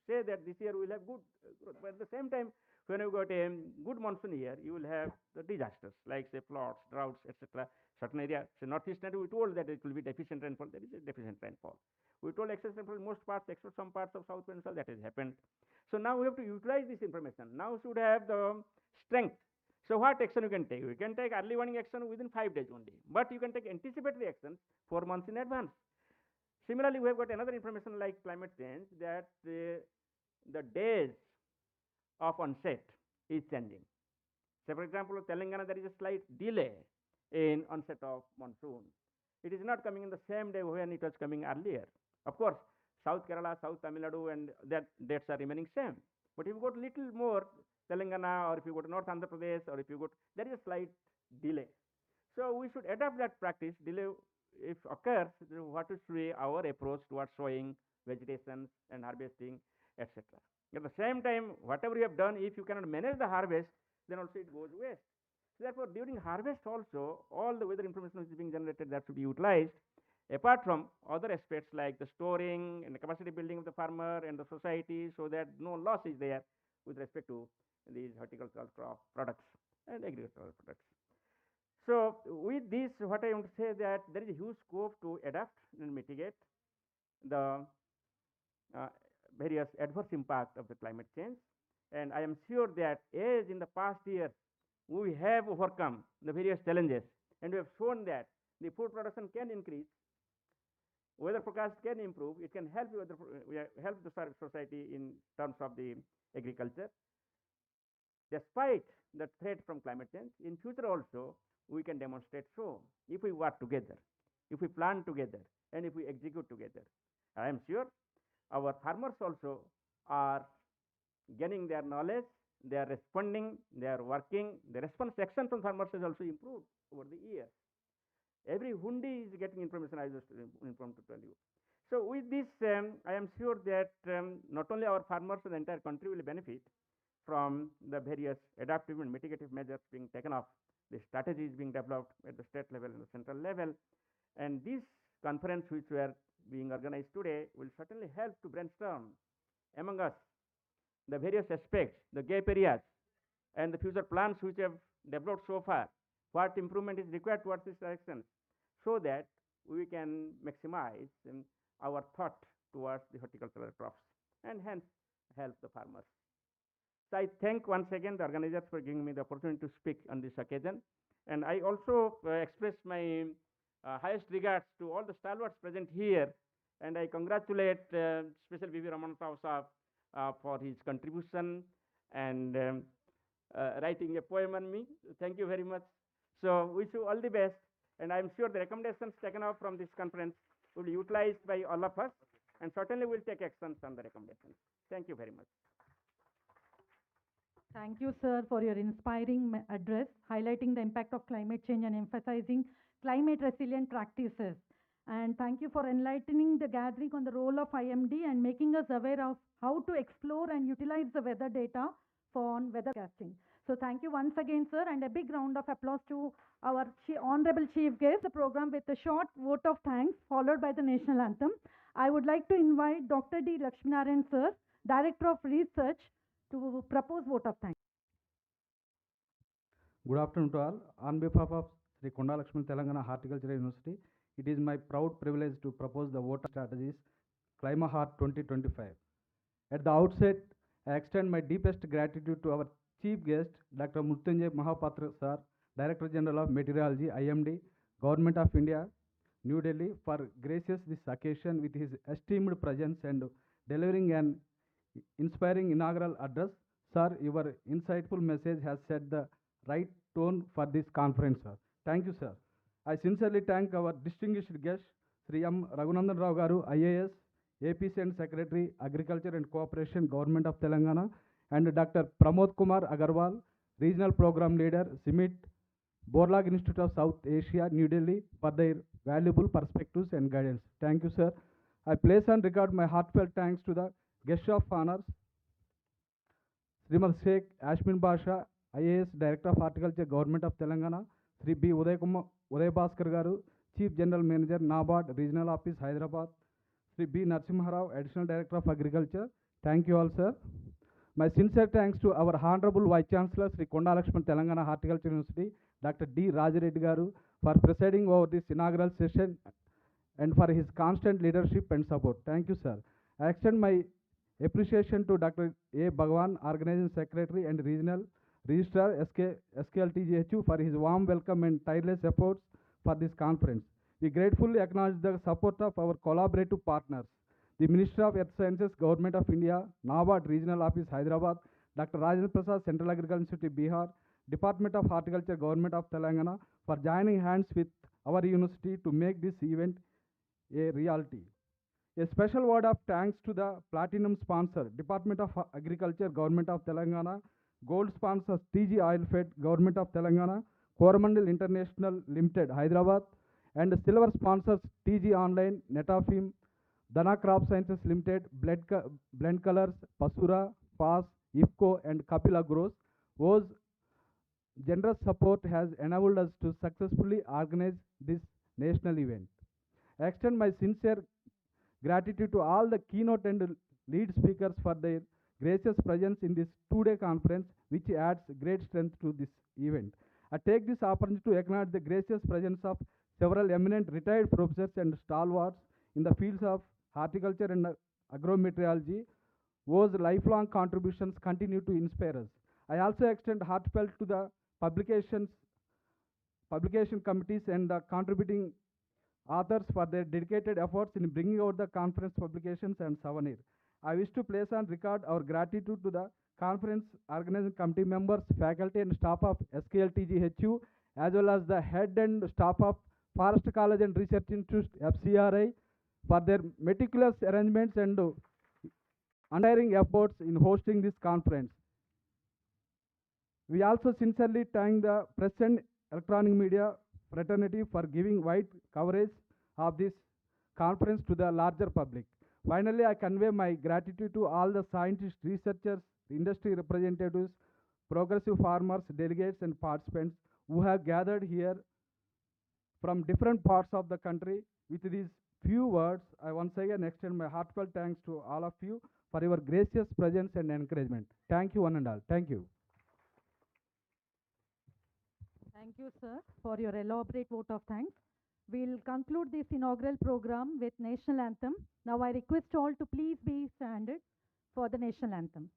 say that this year we'll have good growth. But at the same time, when you got a good monsoon year, you will have the disasters like say floods, droughts, etc. Certain area, say northeast, we told that it will be deficient rainfall. There is a deficient rainfall. We told excess rainfall in most parts, except some parts of South Peninsula, that has happened. So now we have to utilize this information. Now should have the strength. So what action you can take? You can take early warning action within 5 days only, but you can take anticipatory actions 4 months in advance. Similarly, we have got another information like climate change, that the days of onset is changing. Say for example, Telangana, there is a slight delay in onset of monsoon. It is not coming in the same day when it was coming earlier. Of course, South Kerala, South Tamil Nadu, and that dates are remaining same. But if you got little more Telangana, or if you go to North Andhra Pradesh, or if you go, there is a slight delay. So we should adapt that practice. Delay, if occurs, what is our approach towards sowing, vegetation, and harvesting, etc. At the same time, whatever you have done, if you cannot manage the harvest, then also it goes waste. So therefore, during harvest also, all the weather information which is being generated, that should be utilized, apart from other aspects like the storing and the capacity building of the farmer and the society, so that no loss is there with respect to these horticultural crop products and agricultural products. So with this, what I want to say, that there is a huge scope to adapt and mitigate the various adverse impact of the climate change. And I am sure that as in the past year, we have overcome the various challenges, and we have shown that the food production can increase, weather forecast can improve, it can help the society in terms of the agriculture. Despite the threat from climate change, in future also, we can demonstrate so, if we work together, if we plan together, and if we execute together. I am sure our farmers also are gaining their knowledge, they are responding, they are working. The response action from farmers has also improved over the years. Every hundi is getting information, I just informed to tell you. So with this, I am sure that not only our farmers, but the entire country will benefit from the various adaptive and mitigative measures being taken up, the strategies being developed at the state level and the central level. And this conference which we are being organized today will certainly help to brainstorm among us the various aspects, the gap areas, and the future plans which have developed so far, what improvement is required towards this direction, so that we can maximize our thought towards the horticultural crops and hence help the farmers. So I thank once again the organizers for giving me the opportunity to speak on this occasion. And I also express my highest regards to all the stalwarts present here. And I congratulate Special V.V. Ramanathav Saab for his contribution and writing a poem on me. Thank you very much. So wish you all the best. And I'm sure the recommendations taken out from this conference will be utilized by all of us. And certainly we'll take actions on the recommendations. Thank you very much. Thank you, sir, for your inspiring address, highlighting the impact of climate change and emphasizing climate resilient practices. And thank you for enlightening the gathering on the role of IMD and making us aware of how to explore and utilize the weather data for weather casting. So thank you once again, sir, and a big round of applause to our Honorable Chief Guest, the program with a short vote of thanks followed by the national anthem. I would like to invite Dr. D. Lakshminarayan, sir, Director of Research, to propose vote of thanks. Good afternoon to all. On behalf of Sri Konda Lakshman Telangana Horticulture University, it is my proud privilege to propose the vote of strategies ClimaHeart 2025. At the outset, I extend my deepest gratitude to our chief guest, Dr. Mrutyunjay Mahapatra sir, Director General of Meteorology, IMD, Government of India, New Delhi, for gracious this occasion with his esteemed presence and delivering an inspiring inaugural address. Sir, your insightful message has set the right tone for this conference, sir. Thank you, sir. I sincerely thank our distinguished guest, Sri M. Raghunandan Rao Garu, IAS, AP Senate Secretary, Agriculture and Cooperation, Government of Telangana, and Dr. Pramod Kumar Agarwal, Regional Program Leader, CIMIT, Borlag Institute of South Asia, New Delhi, for their valuable perspectives and guidance. Thank you, sir. I place on record my heartfelt thanks to the guest of honors, Srimad Sheikh Ashmin Basha, IAS Director of Horticulture, Government of Telangana, Sri B. Uday Bhaskar Garu, Chief General Manager, NABARD, Regional Office, Hyderabad, Sri B. Narsimharao, Additional Director of Agriculture. Thank you all, sir. My sincere thanks to our Honorable Vice Chancellor, Sri Konda Lakshman, Telangana Horticulture University, Dr. D. Rajareddy Garu, for presiding over this inaugural session and for his constant leadership and support. Thank you, sir. I extend my appreciation to Dr. A. Bhagwan, Organizing Secretary and Regional Registrar, SKLTGHU, for his warm welcome and tireless efforts for this conference. We gratefully acknowledge the support of our collaborative partners, the Ministry of Earth Sciences, Government of India, NABARD Regional Office, Hyderabad, Dr. Rajendra Prasad, Central Agricultural Institute, Bihar, Department of Horticulture, Government of Telangana, for joining hands with our university to make this event a reality. A special word of thanks to the platinum sponsor, Department of Agriculture, Government of Telangana, gold sponsors, TG Oilfed, Government of Telangana, Coromandel International Limited, Hyderabad, and silver sponsors, TG Online, Netafim, Dana Crop Sciences Limited, Blend Colors, Pasura, FAS, IFCO, and Kapila Gross, whose generous support has enabled us to successfully organize this national event. I extend my sincere gratitude to all the keynote and lead speakers for their gracious presence in this two-day conference, which adds great strength to this event. I take this opportunity to acknowledge the gracious presence of several eminent retired professors and stalwarts in the fields of horticulture and agrometeorology, whose lifelong contributions continue to inspire us. I also extend heartfelt to the publication committees and the contributing authors for their dedicated efforts in bringing out the conference publications and souvenir. I wish to place on record our gratitude to the conference organizing committee members, faculty and staff of SKLTGHU, as well as the head and staff of Forest College and Research Institute, FCRI, for their meticulous arrangements and untiring efforts in hosting this conference. We also sincerely thank the press and electronic media fraternity for giving wide coverage of this conference to the larger public. Finally, I convey my gratitude to all the scientists, researchers, industry representatives, progressive farmers, delegates, and participants who have gathered here from different parts of the country. With these few words, I once again extend my heartfelt thanks to all of you for your gracious presence and encouragement. Thank you, one and all. Thank you. Thank you, sir, for your elaborate vote of thanks. We'll conclude this inaugural program with national anthem. Now I request all to please be standing for the national anthem.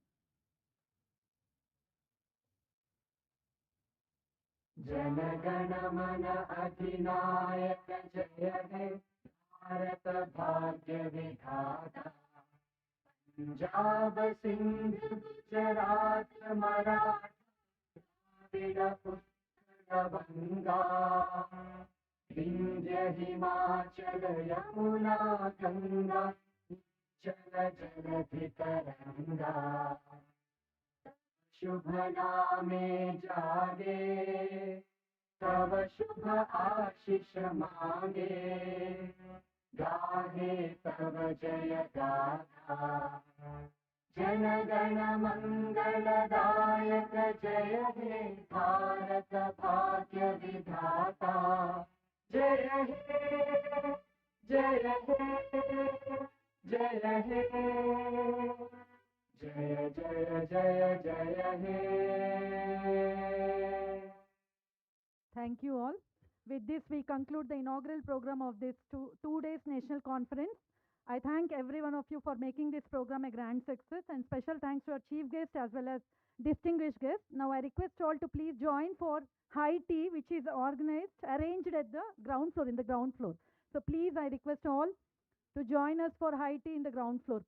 Jana Gana Mana Adhinayaka Jaya He Bharat Bhagya Vidhata Punjab Sindh Gujarat Maratha Vida Uttara Banga Vindhya Himachal Yamuna Ganga Chala Jaladhi Taranga शुभ नामे जागे तव शुभ आशीष मांगे गाहे तव जय गाथा जन गण मंगलदायक जय हे भारत भाग्य विधाता जय हे जय हे जय हे Jaya Jaya Jaya Jaya He. Thank you all. With this, we conclude the inaugural program of this two days national conference. I thank every one of you for making this program a grand success, and special thanks to our chief guest as well as distinguished guests. Now I request all to please join for high tea, which is arranged at the ground floor, in the ground floor. So please, I request all to join us for high tea in the ground floor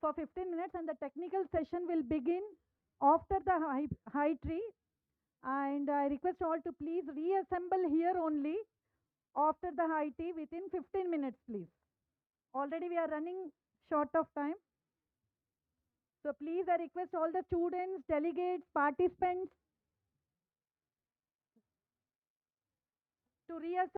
for 15 minutes, and the technical session will begin after the high tree. And I request all to please reassemble here only after the high tea within 15 minutes, please. Already we are running short of time. So please, I request all the students, delegates, participants to reassess